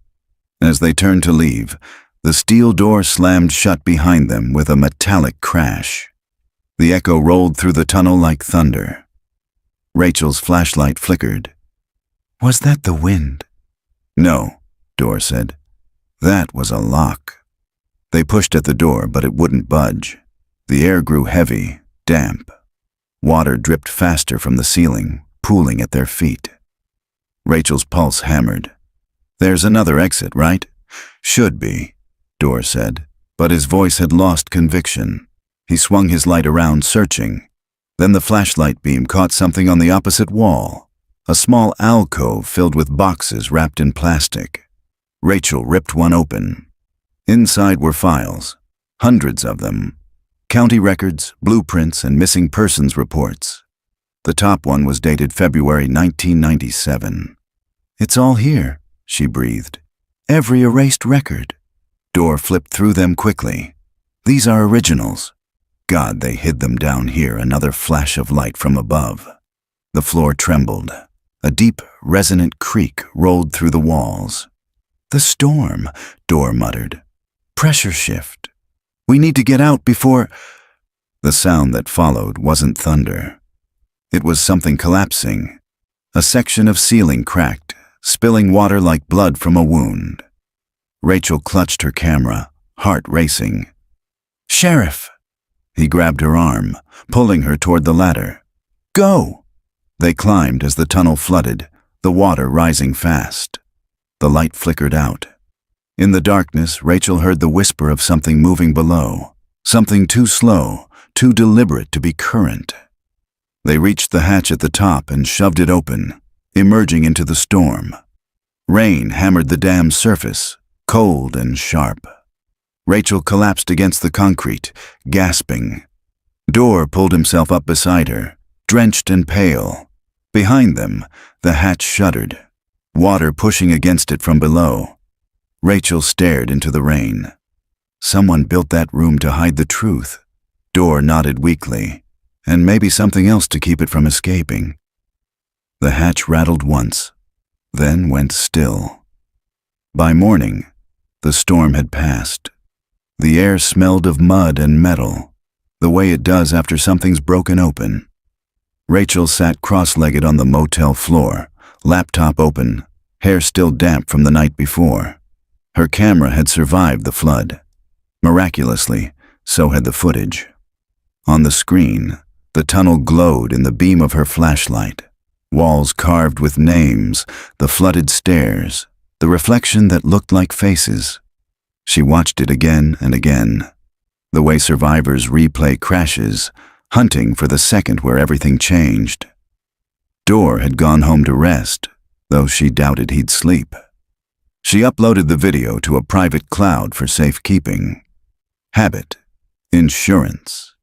As they turned to leave, the steel door slammed shut behind them with a metallic crash. The echo rolled through the tunnel like thunder. Rachel's flashlight flickered. "Was that the wind?" "No," Dor said. "That was a lock." They pushed at the door, but it wouldn't budge. The air grew heavy, damp. Water dripped faster from the ceiling, pooling at their feet. Rachel's pulse hammered. "There's another exit, right?" "Should be," Dor said, but his voice had lost conviction. He swung his light around, searching. Then the flashlight beam caught something on the opposite wall, a small alcove filled with boxes wrapped in plastic. Rachel ripped one open. Inside were files, hundreds of them. County records, blueprints, and missing persons reports. The top one was dated February 1997. "It's all here," she breathed. "Every erased record." Dor flipped through them quickly. "These are originals." God, they hid them down here, another flash of light from above. The floor trembled. A deep, resonant creak rolled through the walls. "The storm," Dor muttered. "Pressure shift. We need to get out before—" The sound that followed wasn't thunder. It was something collapsing. A section of ceiling cracked, spilling water like blood from a wound. Rachel clutched her camera, heart racing. "Sheriff!" He grabbed her arm, pulling her toward the ladder. "Go!" They climbed as the tunnel flooded, the water rising fast. The light flickered out. In the darkness, Rachel heard the whisper of something moving below, something too slow, too deliberate to be current. They reached the hatch at the top and shoved it open, emerging into the storm. Rain hammered the dam's surface, cold and sharp. Rachel collapsed against the concrete, gasping. Dor pulled himself up beside her, drenched and pale. Behind them, the hatch shuddered, water pushing against it from below. Rachel stared into the rain. Someone built that room to hide the truth. Dor nodded weakly, and maybe something else to keep it from escaping. The hatch rattled once, then went still. By morning, the storm had passed. The air smelled of mud and metal, the way it does after something's broken open. Rachel sat cross-legged on the motel floor, laptop open, hair still damp from the night before. Her camera had survived the flood. Miraculously, so had the footage. On the screen, the tunnel glowed in the beam of her flashlight. Walls carved with names, the flooded stairs, the reflection that looked like faces. She watched it again and again, the way survivors replay crashes, hunting for the second where everything changed. Dor had gone home to rest, though she doubted he'd sleep. She uploaded the video to a private cloud for safekeeping. Habit. Insurance.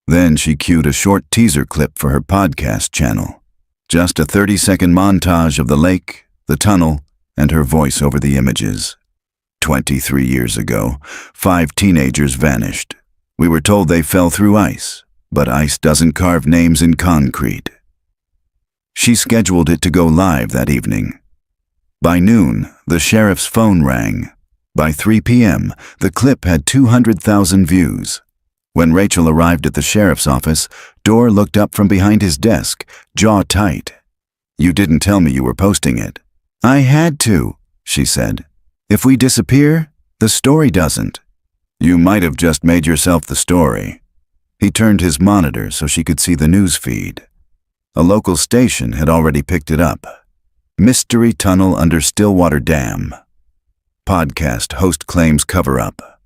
Then she cued a short teaser clip for her podcast channel. Just a 30-second montage of the lake, the tunnel, and her voice over the images. 23 years ago, 5 teenagers vanished. We were told they fell through ice, but ice doesn't carve names in concrete. She scheduled it to go live that evening. By noon, the sheriff's phone rang. By 3 p.m., the clip had 200,000 views. When Rachel arrived at the sheriff's office, Dor looked up from behind his desk, jaw tight. "You didn't tell me you were posting it." "I had to," she said. "If we disappear, the story doesn't." "You might have just made yourself the story." He turned his monitor so she could see the news feed. A local station had already picked it up. Mystery Tunnel Under Stillwater Dam. Podcast host claims cover-up.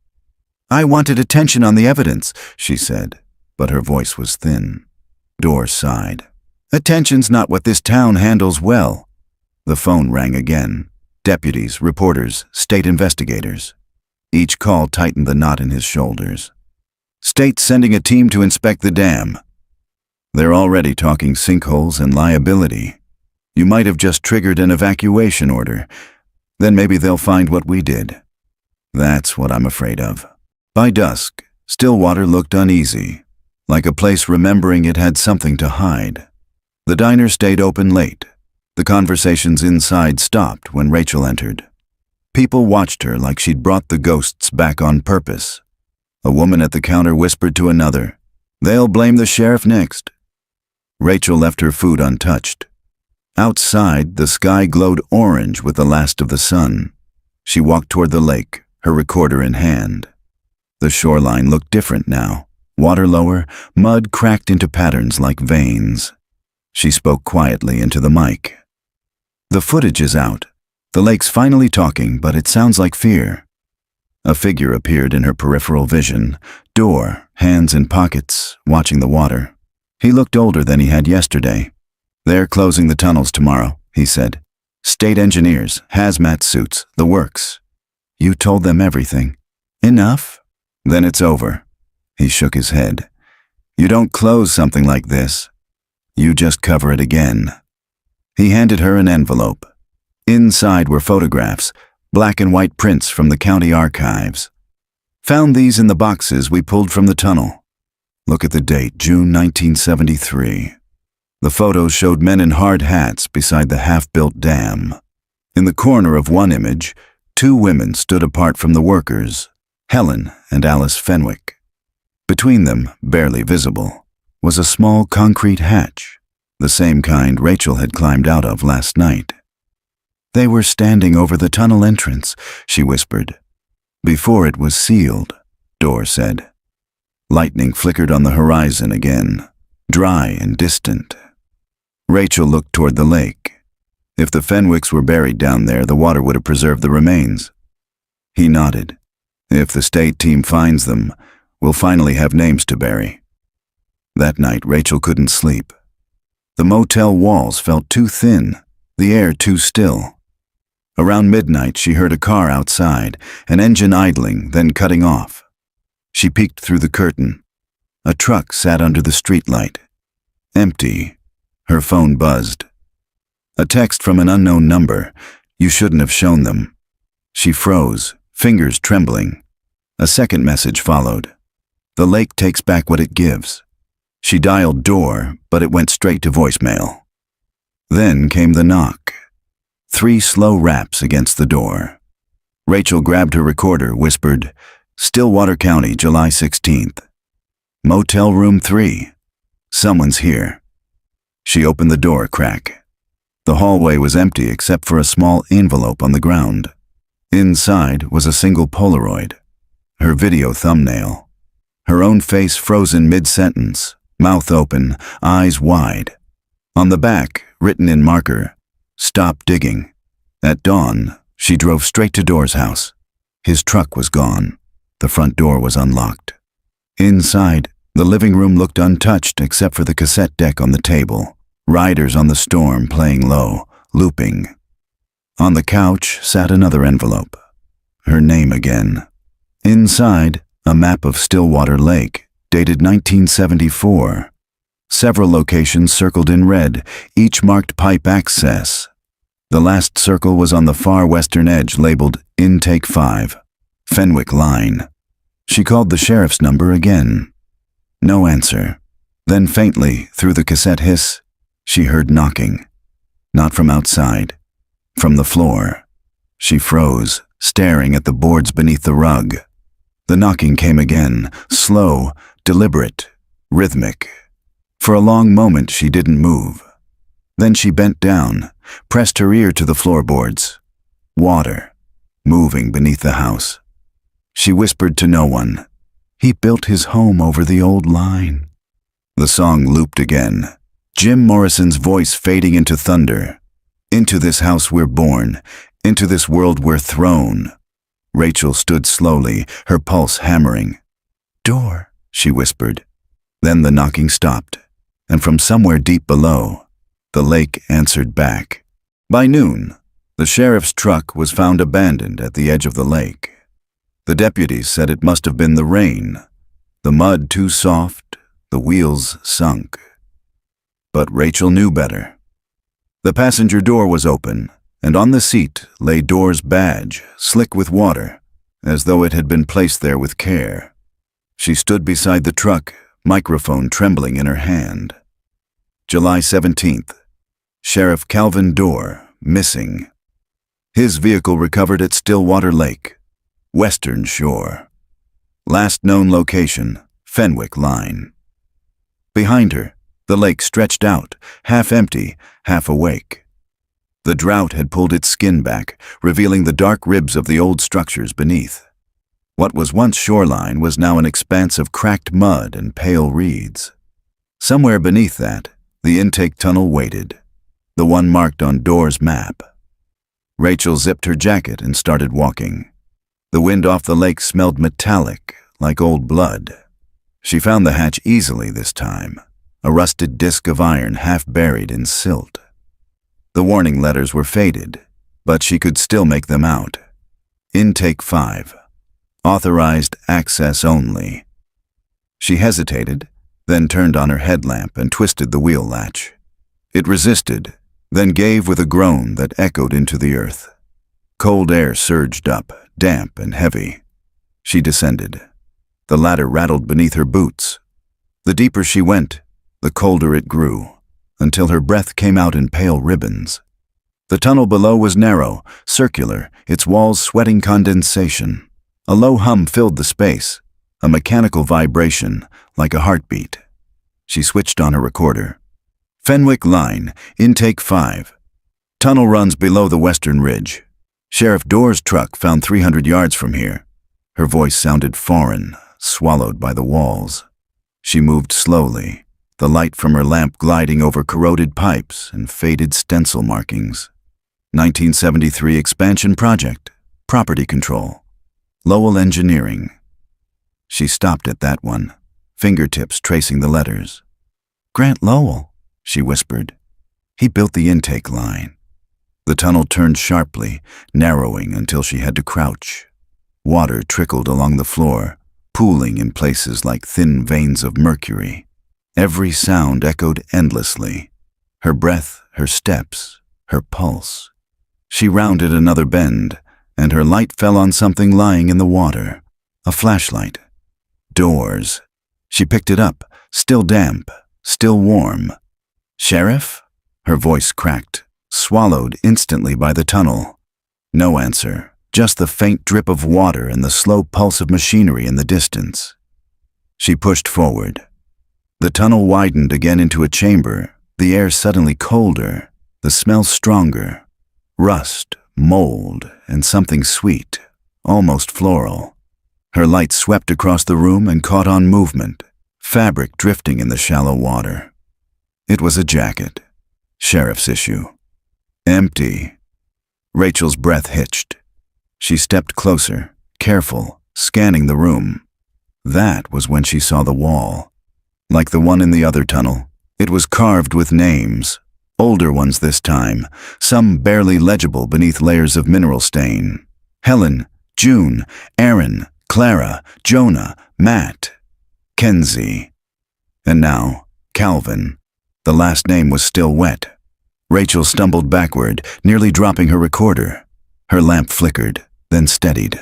"I wanted attention on the evidence," she said, but her voice was thin. Dorr sighed. "Attention's not what this town handles well." The phone rang again. Deputies, reporters, state investigators. Each call tightened the knot in his shoulders. "State's sending a team to inspect the dam. They're already talking sinkholes and liability. You might have just triggered an evacuation order. Then maybe they'll find what we did." That's what I'm afraid of. By dusk, Stillwater looked uneasy, like a place remembering it had something to hide. The diner stayed open late. The conversations inside stopped when Rachel entered. People watched her like she'd brought the ghosts back on purpose. A woman at the counter whispered to another, "They'll blame the sheriff next." Rachel left her food untouched. Outside, the sky glowed orange with the last of the sun. She walked toward the lake, her recorder in hand. The shoreline looked different now. Water lower, mud cracked into patterns like veins. She spoke quietly into the mic. "The footage is out. The lake's finally talking, but it sounds like fear." A figure appeared in her peripheral vision, Dorr, hands in pockets, watching the water. He looked older than he had yesterday. "They're closing the tunnels tomorrow," he said. "State engineers, hazmat suits, the works." "You told them everything." "Enough?" "Then it's over." He shook his head. "You don't close something like this. You just cover it again." He handed her an envelope. Inside were photographs, black and white prints from the county archives. "Found these in the boxes we pulled from the tunnel." Look at the date, June 1973. The photos showed men in hard hats beside the half-built dam. In the corner of one image, two women stood apart from the workers, Helen and Alice Fenwick. Between them, barely visible, was a small concrete hatch, the same kind Rachel had climbed out of last night. "They were standing over the tunnel entrance," she whispered. "Before it was sealed," Dorr said. Lightning flickered on the horizon again, dry and distant. Rachel looked toward the lake. If the Fenwicks were buried down there, the water would have preserved the remains. He nodded. "If the state team finds them, we'll finally have names to bury." That night, Rachel couldn't sleep. The motel walls felt too thin, the air too still. Around midnight, she heard a car outside, an engine idling, then cutting off. She peeked through the curtain. A truck sat under the streetlight. Empty. Her phone buzzed. A text from an unknown number. "You shouldn't have shown them." She froze, fingers trembling. A second message followed. "The lake takes back what it gives." She dialed Dorr, but it went straight to voicemail. Then came the knock. 3 slow raps against the door. Rachel grabbed her recorder, whispered, "Stillwater County, July 16th. Motel room 3. Someone's here." She opened the door a crack. The hallway was empty except for a small envelope on the ground. Inside was a single Polaroid, her video thumbnail. Her own face frozen mid-sentence, mouth open, eyes wide. On the back, written in marker, "Stop digging." At dawn, she drove straight to Dorr's house. His truck was gone. The front door was unlocked. Inside, the living room looked untouched except for the cassette deck on the table, Riders on the Storm playing low, looping. On the couch sat another envelope. Her name again. Inside, a map of Stillwater Lake, dated 1974. Several locations circled in red, each marked pipe access. The last circle was on the far western edge labeled Intake 5, Fenwick Line. She called the sheriff's number again. No answer. Then faintly, through the cassette hiss, she heard knocking. Not from outside, from the floor. She froze, staring at the boards beneath the rug. The knocking came again, slow, deliberate, rhythmic. For a long moment she didn't move. Then she bent down, pressed her ear to the floorboards. Water, moving beneath the house. She whispered to no one. He built his home over the old line. The song looped again, Jim Morrison's voice fading into thunder. Into this house we're born. Into this world we're thrown. Rachel stood slowly, her pulse hammering. "Door," she whispered. Then the knocking stopped, and from somewhere deep below, the lake answered back. By noon, the sheriff's truck was found abandoned at the edge of the lake. The deputies said it must have been the rain, the mud too soft, the wheels sunk. But Rachel knew better. The passenger door was open, and on the seat lay Door's badge, slick with water, as though it had been placed there with care. She stood beside the truck, microphone trembling in her hand. July 17th. Sheriff Calvin Door, missing. His vehicle recovered at Stillwater Lake, Western Shore. Last known location, Fenwick Line. Behind her, the lake stretched out, half empty, half awake. The drought had pulled its skin back, revealing the dark ribs of the old structures beneath. What was once shoreline was now an expanse of cracked mud and pale reeds. Somewhere beneath that, the intake tunnel waited, the one marked on Door's map. Rachel zipped her jacket and started walking. The wind off the lake smelled metallic, like old blood. She found the hatch easily this time, a rusted disc of iron half buried in silt. The warning letters were faded, but she could still make them out. Intake 5. Authorized access only. She hesitated, then turned on her headlamp and twisted the wheel latch. It resisted, then gave with a groan that echoed into the earth. Cold air surged up, damp and heavy. She descended. The ladder rattled beneath her boots. The deeper she went, the colder it grew, until her breath came out in pale ribbons. The tunnel below was narrow, circular, its walls sweating condensation. A low hum filled the space, a mechanical vibration, like a heartbeat. She switched on her recorder. Fenwick Line, Intake 5. Tunnel runs below the western ridge. Sheriff Door's truck found 300 yards from here. Her voice sounded foreign, swallowed by the walls. She moved slowly, the light from her lamp gliding over corroded pipes and faded stencil markings. 1973 expansion project, property control, Lowell Engineering. She stopped at that one, fingertips tracing the letters. Grant Lowell, she whispered. He built the intake line. The tunnel turned sharply, narrowing until she had to crouch. Water trickled along the floor, pooling in places like thin veins of mercury. Every sound echoed endlessly. Her breath, her steps, her pulse. She rounded another bend, and her light fell on something lying in the water. A flashlight. Doors. She picked it up, still damp, still warm. Sheriff? Her voice cracked, swallowed instantly by the tunnel. No answer, just the faint drip of water and the slow pulse of machinery in the distance. She pushed forward. The tunnel widened again into a chamber, the air suddenly colder, the smell stronger. Rust, mold, and something sweet, almost floral. Her light swept across the room and caught on movement, fabric drifting in the shallow water. It was a jacket, sheriff's issue. Empty. Rachel's breath hitched. She stepped closer, careful, scanning the room. That was when she saw the wall. Like the one in the other tunnel, it was carved with names. Older ones this time, some barely legible beneath layers of mineral stain. Helen, June, Aaron, Clara, Jonah, Matt, Kenzie. And now, Calvin. The last name was still wet. Rachel stumbled backward, nearly dropping her recorder. Her lamp flickered, then steadied.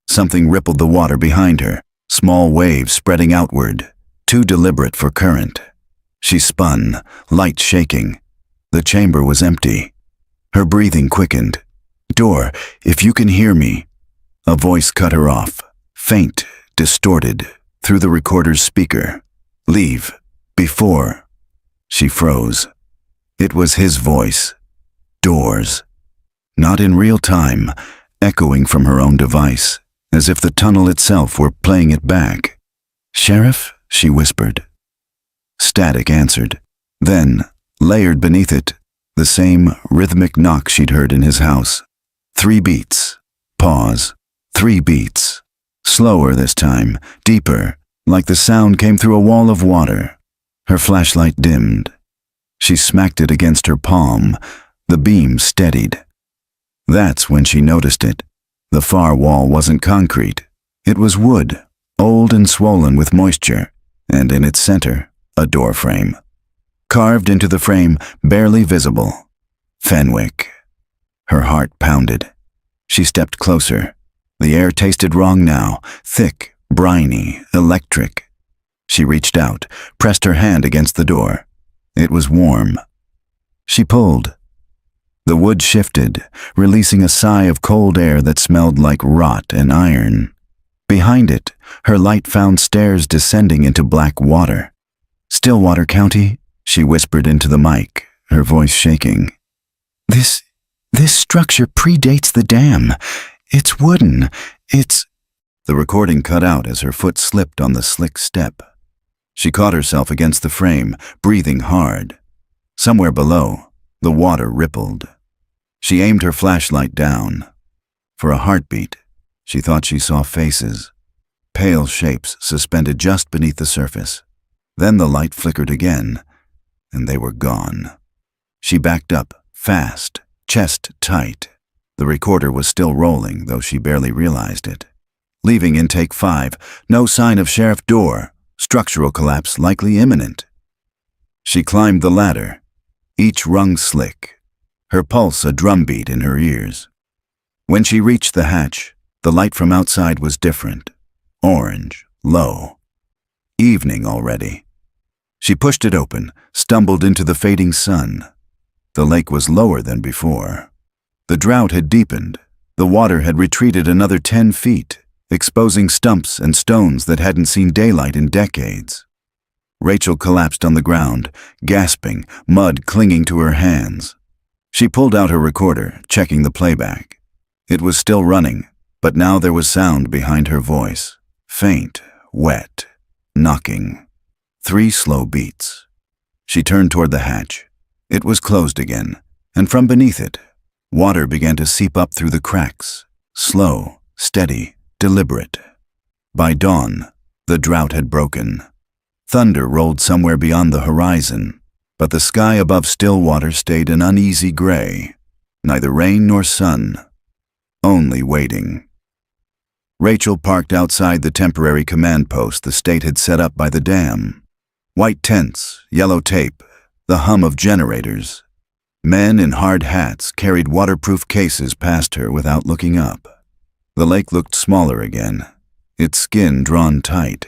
Something rippled the water behind her, small waves spreading outward, too deliberate for current. She spun, light shaking. The chamber was empty. Her breathing quickened. Door, if you can hear me. A voice cut her off, faint, distorted, through the recorder's speaker. Leave. Before. She froze. It was his voice. Doors. Not in real time, echoing from her own device, as if the tunnel itself were playing it back. Sheriff, she whispered. Static answered. Then, layered beneath it, The same rhythmic knock she'd heard in his house. 3 beats. Pause. 3 beats. Slower this time, deeper, like the sound came through a wall of water. Her flashlight dimmed. She smacked it against her palm. The beam steadied. That's when she noticed it. The far wall wasn't concrete. It was wood, old and swollen with moisture, and in its center, a door frame. Carved into the frame, barely visible. Fenwick. Her heart pounded. She stepped closer. The air tasted wrong now, thick, briny, electric. She reached out, pressed her hand against the door. It was warm. She pulled. The wood shifted, releasing a sigh of cold air that smelled like rot and iron. Behind it, her light found stairs descending into black water. "Stillwater County?" she whispered into the mic, her voice shaking. This structure predates the dam. It's wooden. The recording cut out as her foot slipped on the slick step. She caught herself against the frame, breathing hard. Somewhere below, the water rippled. She aimed her flashlight down. For a heartbeat, she thought she saw faces, pale shapes suspended just beneath the surface. Then the light flickered again, and they were gone. She backed up, fast, chest tight. The recorder was still rolling, though she barely realized it. Leaving intake 5, no sign of Sheriff Dorr, structural collapse likely imminent. She climbed the ladder, each rung slick, her pulse a drumbeat in her ears. When she reached the hatch, the light from outside was different, orange, low. Evening already. She pushed it open, stumbled into the fading sun. The lake was lower than before. The drought had deepened. The water had retreated another 10 feet, exposing stumps and stones that hadn't seen daylight in decades. Rachel collapsed on the ground, gasping, mud clinging to her hands. She pulled out her recorder, checking the playback. It was still running, but now there was sound behind her voice. Faint, wet, knocking. 3 slow beats. She turned toward the hatch. It was closed again, and from beneath it, water began to seep up through the cracks, slow, steady, deliberate. By dawn, the drought had broken. Thunder rolled somewhere beyond the horizon, but the sky above Stillwater stayed an uneasy gray, neither rain nor sun, only waiting. Rachel parked outside the temporary command post the state had set up by the dam. White tents, yellow tape, the hum of generators. Men in hard hats carried waterproof cases past her without looking up. The lake looked smaller again, its skin drawn tight.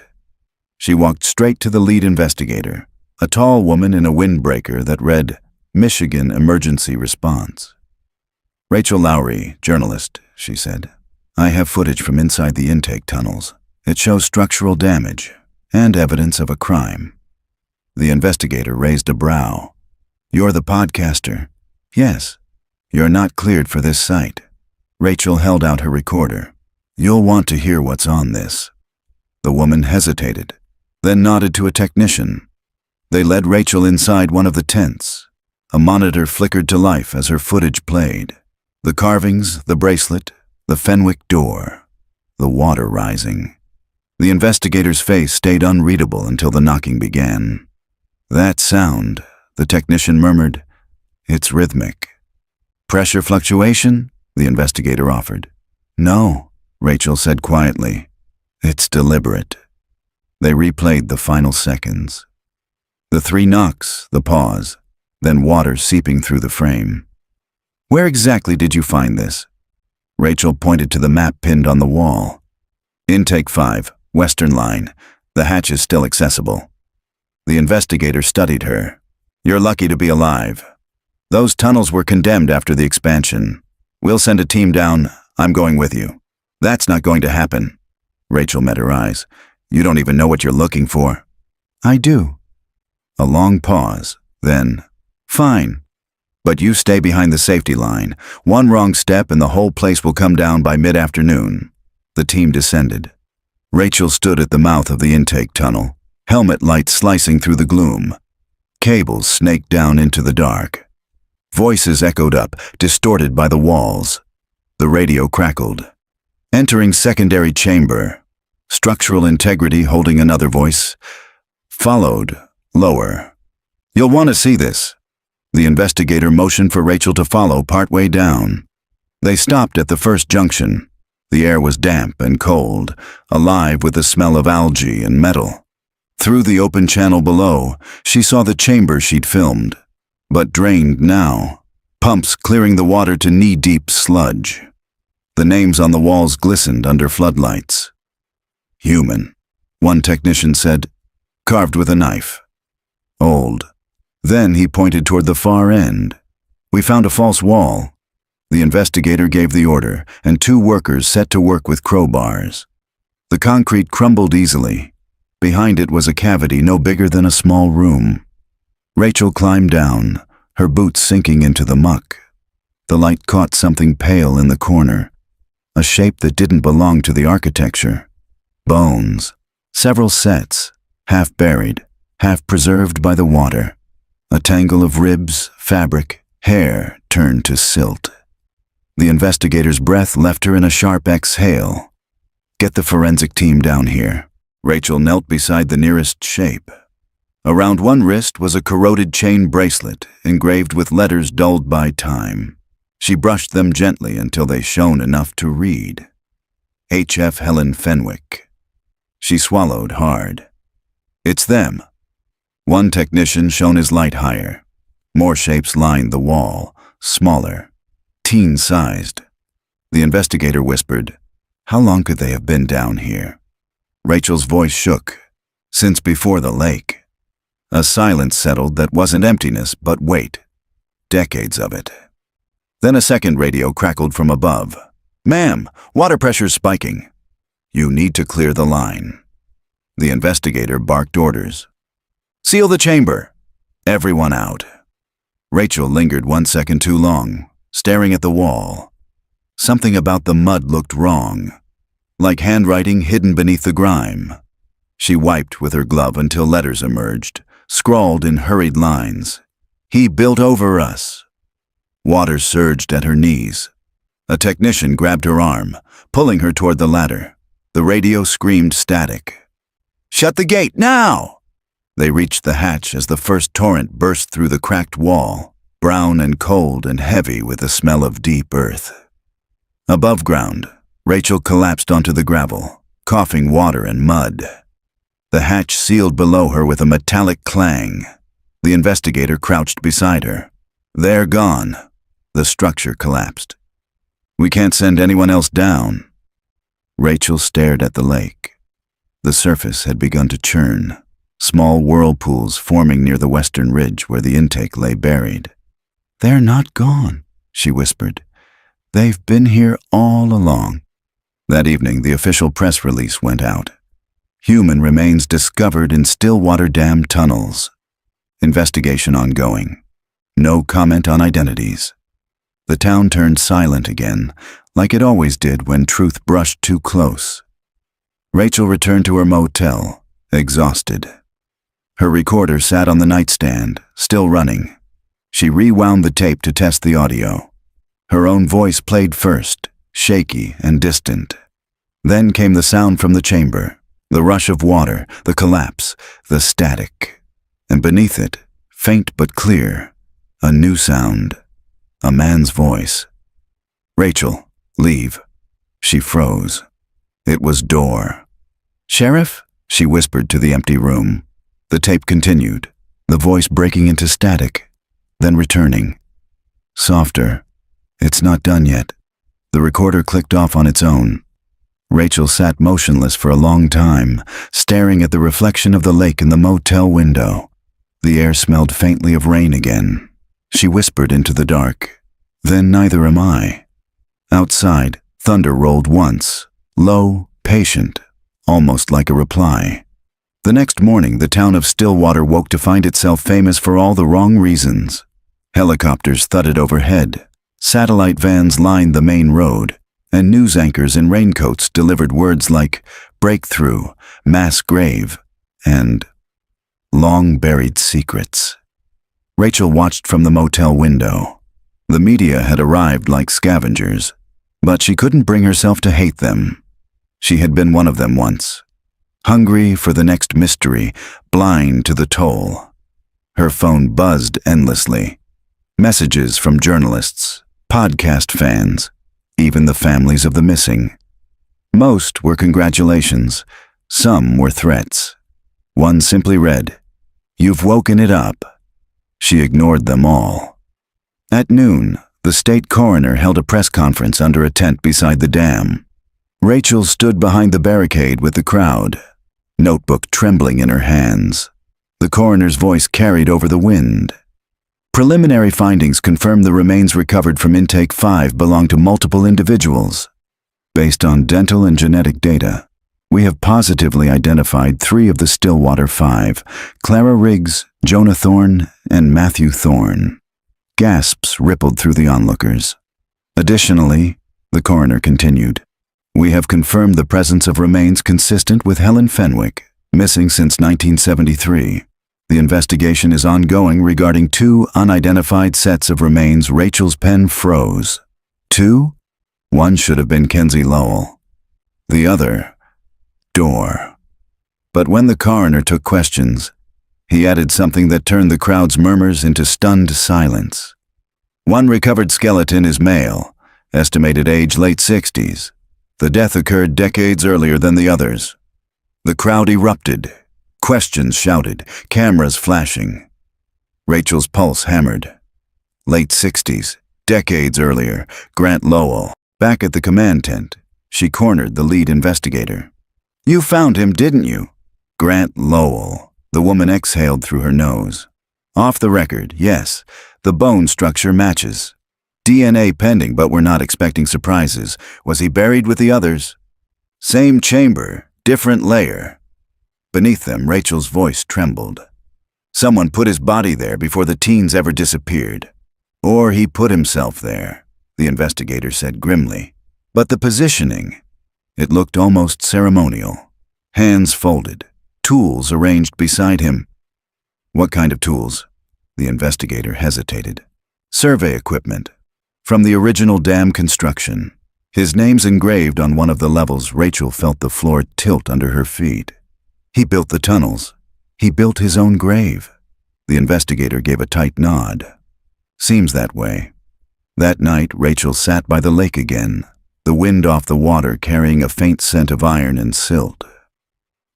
She walked straight to the lead investigator, a tall woman in a windbreaker that read, Michigan Emergency Response. "Rachel Lowry, journalist," she said. "I have footage from inside the intake tunnels. It shows structural damage and evidence of a crime." The investigator raised a brow. "You're the podcaster?" "Yes." "You're not cleared for this site." Rachel held out her recorder. "You'll want to hear what's on this." The woman hesitated, then nodded to a technician. They led Rachel inside one of the tents. A monitor flickered to life as her footage played. The carvings, the bracelet, the Fenwick door, the water rising. The investigator's face stayed unreadable until the knocking began. "That sound," the technician murmured. "It's rhythmic." "Pressure fluctuation?" the investigator offered. "No," Rachel said quietly. "It's deliberate." They replayed the final seconds. The 3 knocks, the pause, then water seeping through the frame. "Where exactly did you find this?" Rachel pointed to the map pinned on the wall. "Intake 5, western line. The hatch is still accessible." The investigator studied her. "You're lucky to be alive. Those tunnels were condemned after the expansion. We'll send a team down. I'm going with you." "That's not going to happen." Rachel met her eyes. "You don't even know what you're looking for." "I do." A long pause, then, "Fine. But you stay behind the safety line. One wrong step and the whole place will come down by mid-afternoon." The team descended. Rachel stood at the mouth of the intake tunnel, helmet light slicing through the gloom. Cables snaked down into the dark. Voices echoed up, distorted by the walls. The radio crackled. Entering secondary chamber. Structural integrity holding another voice. Followed, lower. You'll want to see this. The investigator motioned for Rachel to follow partway down. They stopped at the first junction. The air was damp and cold, alive with the smell of algae and metal. Through the open channel below, she saw the chamber she'd filmed, but drained now, pumps clearing the water to knee-deep sludge. The names on the walls glistened under floodlights. Human, one technician said, carved with a knife. Old. Then he pointed toward the far end. We found a false wall. The investigator gave the order, and 2 workers set to work with crowbars. The concrete crumbled easily. Behind it was a cavity no bigger than a small room. Rachel climbed down, her boots sinking into the muck. The light caught something pale in the corner, a shape that didn't belong to the architecture. Bones. Several sets, half buried, half preserved by the water. A tangle of ribs, fabric, hair turned to silt. The investigator's breath left her in a sharp exhale. Get the forensic team down here. Rachel knelt beside the nearest shape. Around one wrist was a corroded chain bracelet engraved with letters dulled by time. She brushed them gently until they shone enough to read. H.F. Helen Fenwick. She swallowed hard. It's them. One technician shone his light higher. More shapes lined the wall, smaller, teen-sized. The investigator whispered, "How long could they have been down here?" Rachel's voice shook. Since before the lake. A silence settled that wasn't emptiness, but weight. Decades of it. Then a second radio crackled from above. "Ma'am, water pressure's spiking. You need to clear the line." The investigator barked orders. "Seal the chamber. Everyone out." Rachel lingered 1 second too long, staring at the wall. Something about the mud looked wrong, like handwriting hidden beneath the grime. She wiped with her glove until letters emerged, scrawled in hurried lines. "He built over us." Water surged at her knees. A technician grabbed her arm, pulling her toward the ladder. The radio screamed static. "Shut the gate, now!" They reached the hatch as the first torrent burst through the cracked wall, brown and cold and heavy with the smell of deep earth. Above ground, Rachel collapsed onto the gravel, coughing water and mud. The hatch sealed below her with a metallic clang. The investigator crouched beside her. "They're gone." The structure collapsed. "We can't send anyone else down." Rachel stared at the lake. The surface had begun to churn, small whirlpools forming near the western ridge where the intake lay buried. "They're not gone," she whispered. "They've been here all along." That evening, the official press release went out. Human remains discovered in Stillwater Dam tunnels. Investigation ongoing. No comment on identities. The town turned silent again, like it always did when truth brushed too close. Rachel returned to her motel, exhausted. Her recorder sat on the nightstand, still running. She rewound the tape to test the audio. Her own voice played first, shaky and distant. Then came the sound from the chamber, the rush of water, the collapse, the static. And beneath it, faint but clear, a new sound, a man's voice. "Rachel, leave." She froze. It was Dorr. "Sheriff?" she whispered to the empty room. The tape continued, the voice breaking into static, then returning. Softer. "It's not done yet." The recorder clicked off on its own. Rachel sat motionless for a long time, staring at the reflection of the lake in the motel window. The air smelled faintly of rain again. She whispered into the dark. "Then neither am I." Outside, thunder rolled once, low, patient, almost like a reply. The next morning, the town of Stillwater woke to find itself famous for all the wrong reasons. Helicopters thudded overhead, satellite vans lined the main road, and news anchors in raincoats delivered words like breakthrough, mass grave, and long-buried secrets. Rachel watched from the motel window. The media had arrived like scavengers, but she couldn't bring herself to hate them. She had been one of them once, hungry for the next mystery, blind to the toll. Her phone buzzed endlessly. Messages from journalists, podcast fans, even the families of the missing. Most were congratulations, some were threats. One simply read, "You've woken it up." She ignored them all. At noon, the state coroner held a press conference under a tent beside the dam. Rachel stood behind the barricade with the crowd, notebook trembling in her hands. The coroner's voice carried over the wind. Preliminary findings confirmed the remains recovered from intake 5 belonged to multiple individuals. Based on dental and genetic data, we have positively identified 3 of the Stillwater 5, Clara Riggs, Jonah Thorne, and Matthew Thorne. Gasps rippled through the onlookers. Additionally, the coroner continued, we have confirmed the presence of remains consistent with Helen Fenwick, missing since 1973. The investigation is ongoing regarding 2 unidentified sets of remains. Rachel's pen froze. 2? One should have been Kenzie Lowell. The other, Door. But when the coroner took questions, he added something that turned the crowd's murmurs into stunned silence. One recovered skeleton is male, estimated age late 60s. The death occurred decades earlier than the others. The crowd erupted. Questions shouted, cameras flashing. Rachel's pulse hammered. Late 60s, decades earlier, Grant Lowell. Back at the command tent, she cornered the lead investigator. You found him, didn't you? Grant Lowell. The woman exhaled through her nose. Off the record, yes, the bone structure matches. DNA pending, but we're not expecting surprises. Was he buried with the others? Same chamber, different layer. Beneath them, Rachel's voice trembled. Someone put his body there before the teens ever disappeared. Or he put himself there, the investigator said grimly. But the positioning, it looked almost ceremonial. Hands folded, tools arranged beside him. What kind of tools? The investigator hesitated. Survey equipment. From the original dam construction. His name's engraved on one of the levels. Rachel felt the floor tilt under her feet. He built the tunnels. He built his own grave. The investigator gave a tight nod. Seems that way. That night, Rachel sat by the lake again, the wind off the water carrying a faint scent of iron and silt.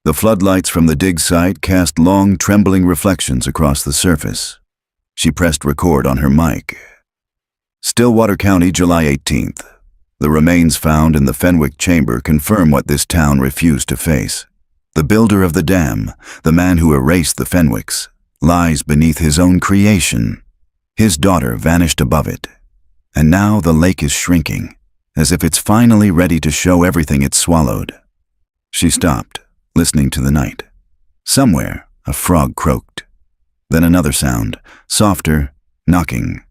The floodlights from the dig site cast long, trembling reflections across the surface. She pressed record on her mic. Stillwater County, July 18th. The remains found in the Fenwick chamber confirm what this town refused to face. The builder of the dam, the man who erased the Fenwicks, lies beneath his own creation. His daughter vanished above it. And now the lake is shrinking, as if it's finally ready to show everything it swallowed. She stopped, listening to the night. Somewhere, a frog croaked. Then another sound, softer, knocking.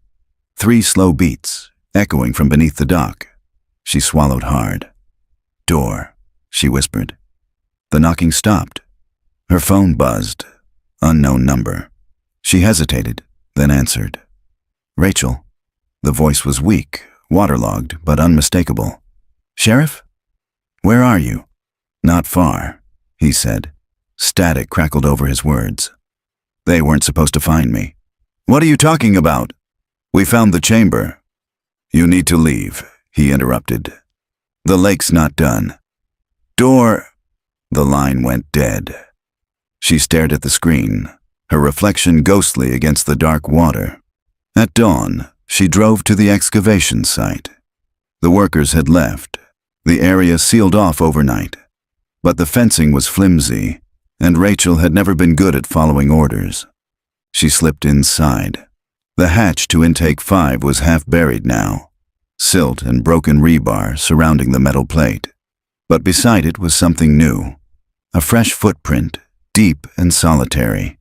3 slow beats, echoing from beneath the dock. She swallowed hard. Door, she whispered. The knocking stopped. Her phone buzzed. Unknown number. She hesitated, then answered. Rachel. The voice was weak, waterlogged, but unmistakable. Sheriff? Where are you? Not far, he said. Static crackled over his words. They weren't supposed to find me. What are you talking about? We found the chamber. You need to leave, he interrupted. The lake's not done. Door. The line went dead. She stared at the screen, her reflection ghostly against the dark water. At dawn, she drove to the excavation site. The workers had left, the area sealed off overnight. But the fencing was flimsy, and Rachel had never been good at following orders. She slipped inside. The hatch to intake 5 was half buried now, silt and broken rebar surrounding the metal plate. But beside it was something new. A fresh footprint, deep and solitary.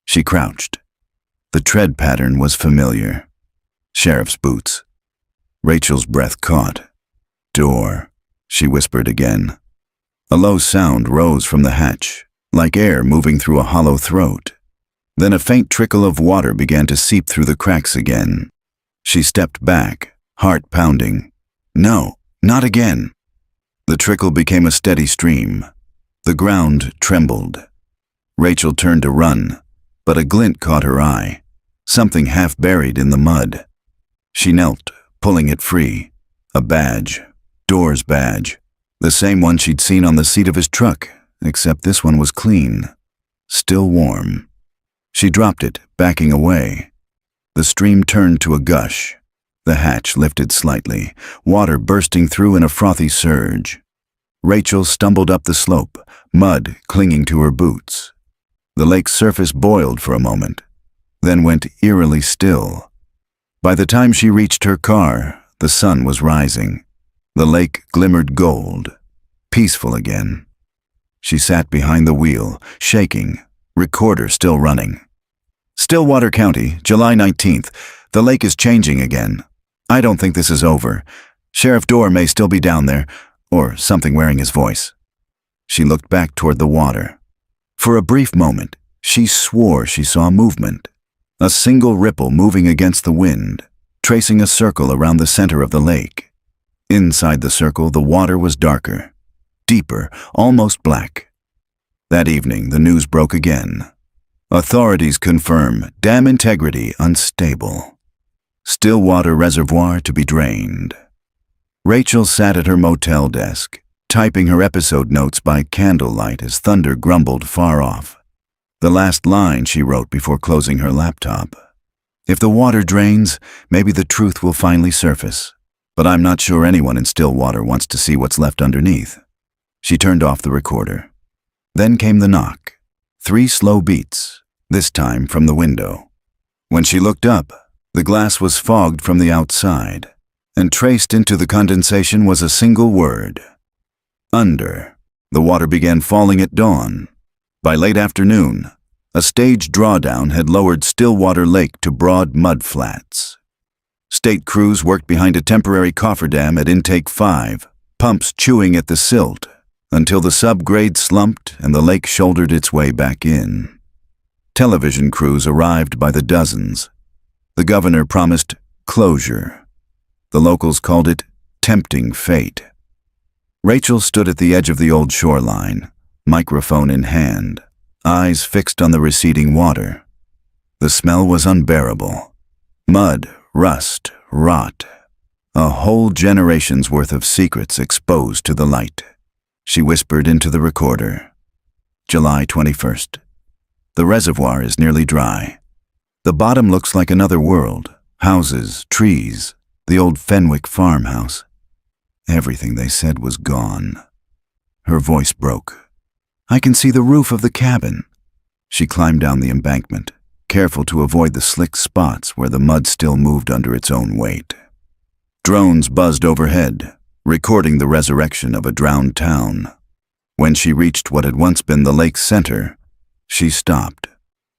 She crouched. The tread pattern was familiar. Sheriff's boots. Rachel's breath caught. Door, she whispered again. A low sound rose from the hatch, like air moving through a hollow throat. Then a faint trickle of water began to seep through the cracks again. She stepped back, heart pounding. No, not again. The trickle became a steady stream. The ground trembled. Rachel turned to run, but a glint caught her eye, something half buried in the mud. She knelt, pulling it free. A badge, Door's badge, the same one she'd seen on the seat of his truck, except this one was clean, still warm. She dropped it, backing away. The stream turned to a gush. The hatch lifted slightly, water bursting through in a frothy surge. Rachel stumbled up the slope, mud clinging to her boots. The lake's surface boiled for a moment, then went eerily still. By the time she reached her car, the sun was rising. The lake glimmered gold, peaceful again. She sat behind the wheel, shaking, recorder still running. Stillwater County, July 19th. The lake is changing again. I don't think this is over. Sheriff Dorr may still be down there, or something wearing his voice. She looked back toward the water. For a brief moment, she swore she saw movement. A single ripple moving against the wind, tracing a circle around the center of the lake. Inside the circle, the water was darker, deeper, almost black. That evening, the news broke again. Authorities confirm dam integrity unstable. Stillwater Reservoir to be drained. Rachel sat at her motel desk, typing her episode notes by candlelight as thunder grumbled far off. The last line she wrote before closing her laptop. If the water drains, maybe the truth will finally surface. But I'm not sure anyone in Stillwater wants to see what's left underneath. She turned off the recorder. Then came the knock. 3 slow beats, this time from the window. When she looked up, the glass was fogged from the outside, and traced into the condensation was a single word. Under. The water began falling at dawn. By late afternoon, a staged drawdown had lowered Stillwater Lake to broad mud flats. State crews worked behind a temporary cofferdam at Intake 5, pumps chewing at the silt, until the subgrade slumped and the lake shouldered its way back in. Television crews arrived by the dozens. The governor promised closure. The locals called it tempting fate. Rachel stood at the edge of the old shoreline, microphone in hand, eyes fixed on the receding water. The smell was unbearable. Mud, rust, rot. A whole generation's worth of secrets exposed to the light. She whispered into the recorder. July 21st. The reservoir is nearly dry. The bottom looks like another world. Houses, trees, the old Fenwick farmhouse. Everything they said was gone. Her voice broke. I can see the roof of the cabin. She climbed down the embankment, careful to avoid the slick spots where the mud still moved under its own weight. Drones buzzed overhead, recording the resurrection of a drowned town. When she reached what had once been the lake's center, she stopped.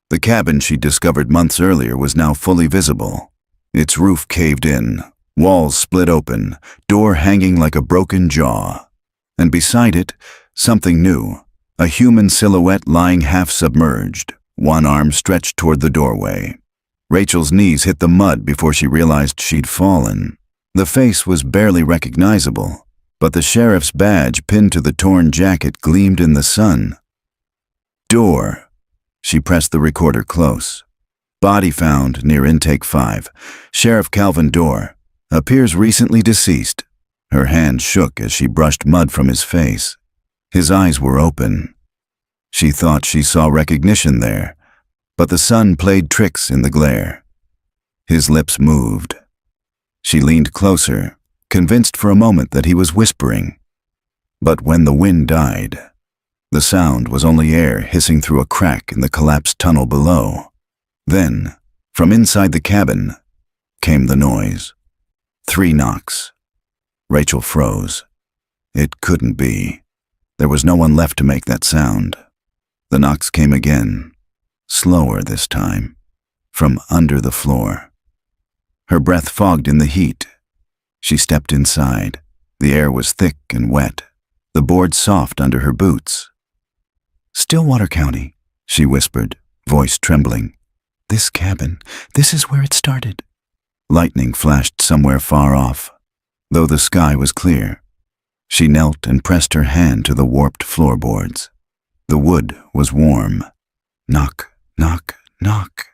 The cabin she'd discovered months earlier was now fully visible. Its roof caved in, walls split open, door hanging like a broken jaw. And beside it, something new, a human silhouette lying half submerged, one arm stretched toward the doorway. Rachel's knees hit the mud before she realized she'd fallen. The face was barely recognizable, but the sheriff's badge pinned to the torn jacket gleamed in the sun. Door. She pressed the recorder close. Body found near Intake 5. Sheriff Calvin Dorr. Appears recently deceased. Her hand shook as she brushed mud from his face. His eyes were open. She thought she saw recognition there, but the sun played tricks in the glare. His lips moved. She leaned closer, convinced for a moment that he was whispering. But when the wind died, the sound was only air hissing through a crack in the collapsed tunnel below. Then, from inside the cabin, came the noise. 3 knocks. Rachel froze. It couldn't be. There was no one left to make that sound. The knocks came again, slower this time, from under the floor. Her breath fogged in the heat. She stepped inside. The air was thick and wet, the boards soft under her boots. Stillwater County, she whispered, voice trembling. This cabin, this is where it started. Lightning flashed somewhere far off, though the sky was clear. She knelt and pressed her hand to the warped floorboards. The wood was warm. Knock, knock, knock.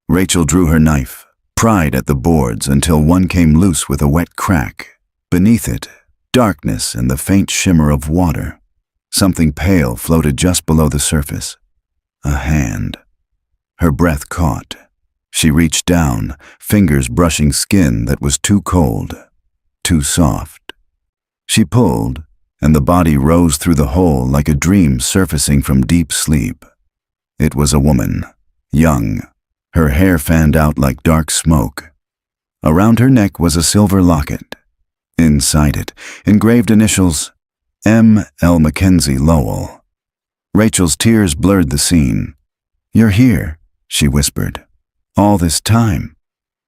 Rachel drew her knife, pried at the boards until one came loose with a wet crack. Beneath it, darkness and the faint shimmer of water. Something pale floated just below the surface. A hand. Her breath caught. She reached down, fingers brushing skin that was too cold, too soft. She pulled, and the body rose through the hole like a dream surfacing from deep sleep. It was a woman, young, her hair fanned out like dark smoke. Around her neck was a silver locket. Inside it, engraved initials, M. L. Mackenzie Lowell. Rachel's tears blurred the scene. "You're here," she whispered. "All this time."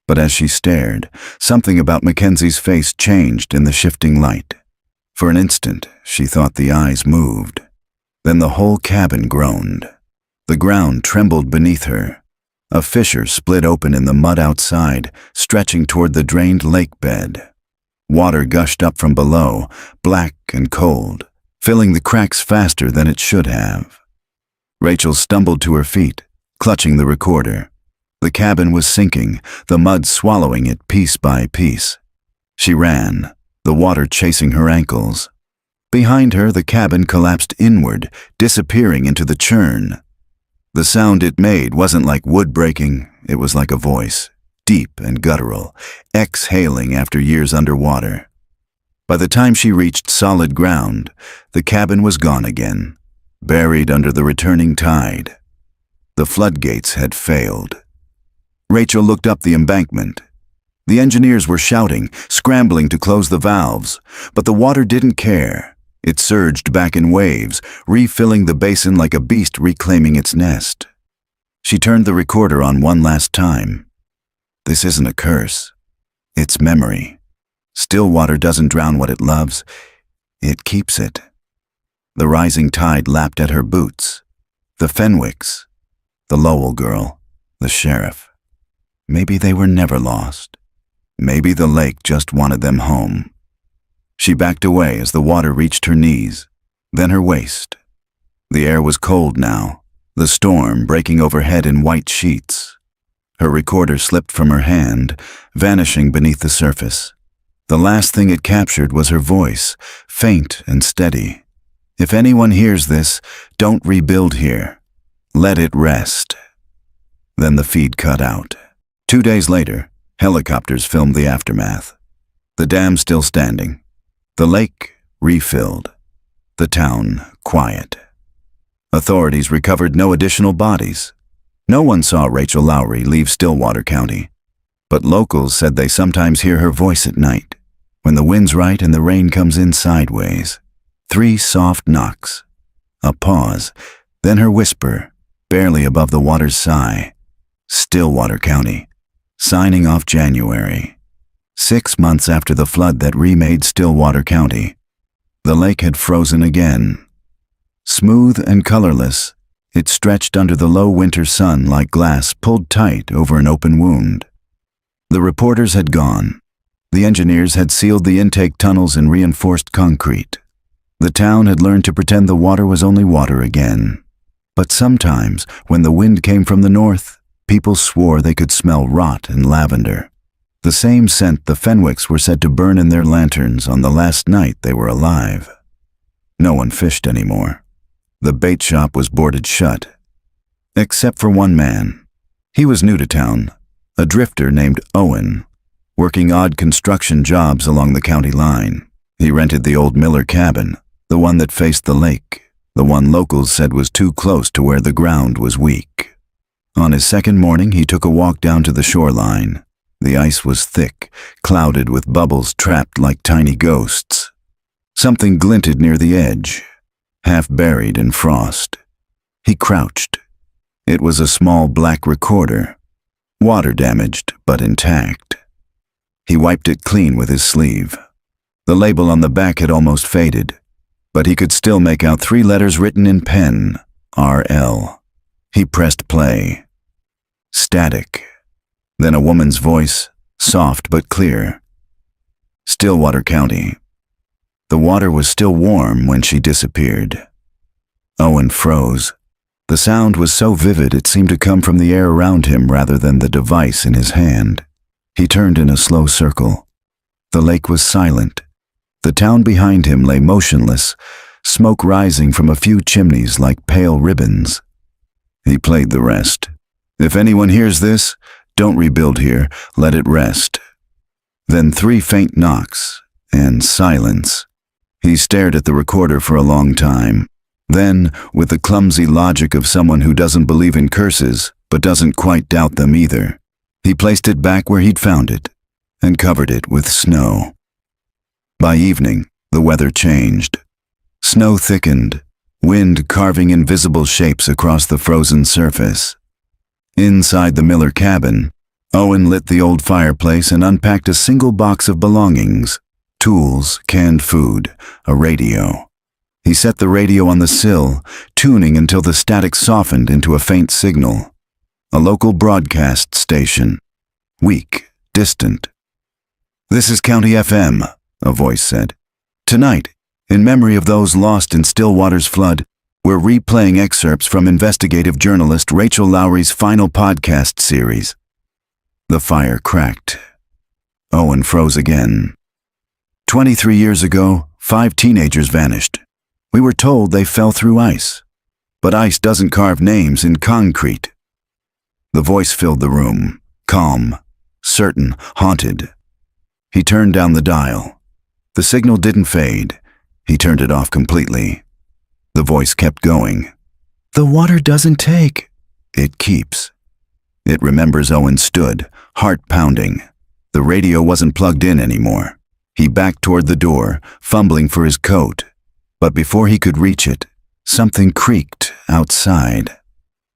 But as she stared, something about Mackenzie's face changed in the shifting light. For an instant, she thought the eyes moved. Then the whole cabin groaned. The ground trembled beneath her. A fissure split open in the mud outside, stretching toward the drained lake bed. Water gushed up from below, black and cold, filling the cracks faster than it should have. Rachel stumbled to her feet, clutching the recorder. The cabin was sinking, the mud swallowing it piece by piece. She ran, the water chasing her ankles. Behind her, the cabin collapsed inward, disappearing into the churn. The sound it made wasn't like wood breaking, it was like a voice, deep and guttural, exhaling after years underwater. By the time she reached solid ground, the cabin was gone again, buried under the returning tide. The floodgates had failed. Rachel looked up the embankment. The engineers were shouting, scrambling to close the valves, but the water didn't care. It surged back in waves, refilling the basin like a beast reclaiming its nest. She turned the recorder on one last time. This isn't a curse. It's memory. Still water doesn't drown what it loves. It keeps it. The rising tide lapped at her boots. The Fenwicks, the Lowell girl, the sheriff. Maybe they were never lost. Maybe the lake just wanted them home. She backed away as the water reached her knees, then her waist. The air was cold now, the storm breaking overhead in white sheets. Her recorder slipped from her hand, vanishing beneath the surface. The last thing it captured was her voice, faint and steady. "If anyone hears this, don't rebuild here. Let it rest." Then the feed cut out. 2 days later, helicopters filmed the aftermath. The dam still standing. The lake refilled. The town quiet. Authorities recovered no additional bodies. No one saw Rachel Lowry leave Stillwater County. But locals said they sometimes hear her voice at night, when the wind's right and the rain comes in sideways. 3 soft knocks. A pause, then her whisper, barely above the water's sigh. Stillwater County. Signing off January. 6 months after the flood that remade Stillwater County. The lake had frozen again. Smooth and colorless, it stretched under the low winter sun like glass pulled tight over an open wound. The reporters had gone. The engineers had sealed the intake tunnels in reinforced concrete. The town had learned to pretend the water was only water again. But sometimes, when the wind came from the north, people swore they could smell rot and lavender. The same scent the Fenwicks were said to burn in their lanterns on the last night they were alive. No one fished anymore. The bait shop was boarded shut. Except for one man. He was new to town, a drifter named Owen, working odd construction jobs along the county line. He rented the old Miller cabin, the one that faced the lake, the one locals said was too close to where the ground was weak. On his second morning, he took a walk down to the shoreline. The ice was thick, clouded with bubbles trapped like tiny ghosts. Something glinted near the edge, half buried in frost. He crouched. It was a small black recorder, water damaged but intact. He wiped it clean with his sleeve. The label on the back had almost faded, but he could still make out 3 letters written in pen, RL. He pressed play. Static. Then a woman's voice, soft but clear. Stillwater County. The water was still warm when she disappeared. Owen froze. The sound was so vivid it seemed to come from the air around him rather than the device in his hand. He turned in a slow circle. The lake was silent. The town behind him lay motionless, smoke rising from a few chimneys like pale ribbons. He played the rest. If anyone hears this, don't rebuild here, let it rest. Then 3 faint knocks, and silence. He stared at the recorder for a long time. Then, with the clumsy logic of someone who doesn't believe in curses, but doesn't quite doubt them either, he placed it back where he'd found it, and covered it with snow. By evening, the weather changed. Snow thickened, wind carving invisible shapes across the frozen surface. Inside the Miller cabin, Owen lit the old fireplace and unpacked a single box of belongings: tools, canned food, a radio. He set the radio on the sill, tuning until the static softened into a faint signal. A local broadcast station. Weak, distant. "This is County FM," a voice said. "Tonight, in memory of those lost in Stillwater's flood, we're replaying excerpts from investigative journalist Rachel Lowry's final podcast series." The fire cracked. Owen froze again. 23 years ago, 5 teenagers vanished. We were told they fell through ice. But ice doesn't carve names in concrete. The voice filled the room, calm, certain, haunted. He turned down the dial. The signal didn't fade. He turned it off completely. The voice kept going. "The water doesn't take. It keeps." It remembers Owen stood, heart pounding. The radio wasn't plugged in anymore. He backed toward the door, fumbling for his coat. But before he could reach it, something creaked outside.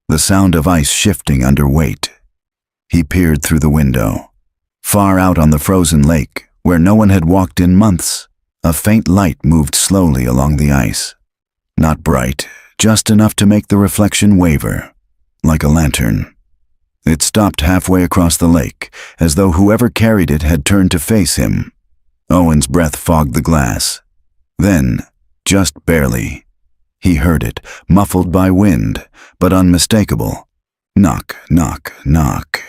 The sound of ice shifting under weight. He peered through the window. Far out on the frozen lake, where no one had walked in months, a faint light moved slowly along the ice. Not bright, just enough to make the reflection waver, like a lantern. It stopped halfway across the lake, as though whoever carried it had turned to face him. Owen's breath fogged the glass. Then, just barely, he heard it, muffled by wind, but unmistakable. Knock, knock, knock.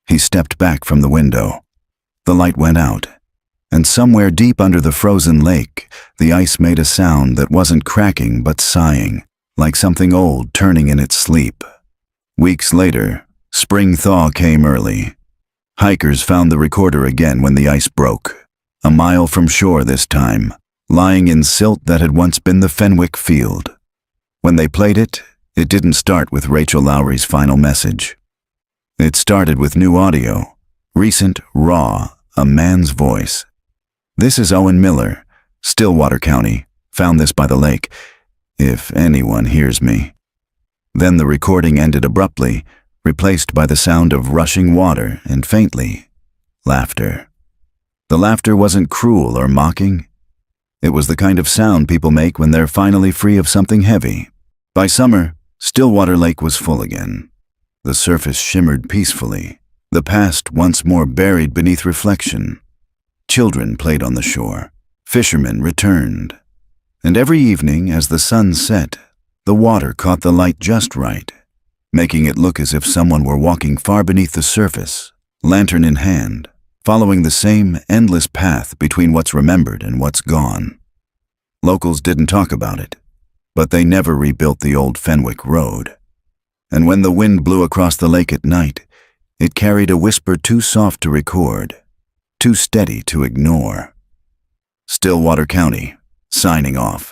He stepped back from the window. The light went out, and somewhere deep under the frozen lake, the ice made a sound that wasn't cracking but sighing, like something old turning in its sleep. Weeks later, spring thaw came early. Hikers found the recorder again when the ice broke, a mile from shore this time, lying in silt that had once been the Fenwick field. When they played it, it didn't start with Rachel Lowry's final message. It started with new audio, recent, raw, a man's voice. "This is Owen Miller, Stillwater County, found this by the lake. If anyone hears me." Then the recording ended abruptly, replaced by the sound of rushing water and faintly, laughter. The laughter wasn't cruel or mocking. It was the kind of sound people make when they're finally free of something heavy. By summer, Stillwater Lake was full again. The surface shimmered peacefully, the past once more buried beneath reflection. Children played on the shore. Fishermen returned. And every evening, as the sun set, the water caught the light just right, making it look as if someone were walking far beneath the surface, lantern in hand, following the same endless path between what's remembered and what's gone. Locals didn't talk about it, but they never rebuilt the old Fenwick Road. And when the wind blew across the lake at night, it carried a whisper too soft to record, too steady to ignore. Stillwater County, signing off.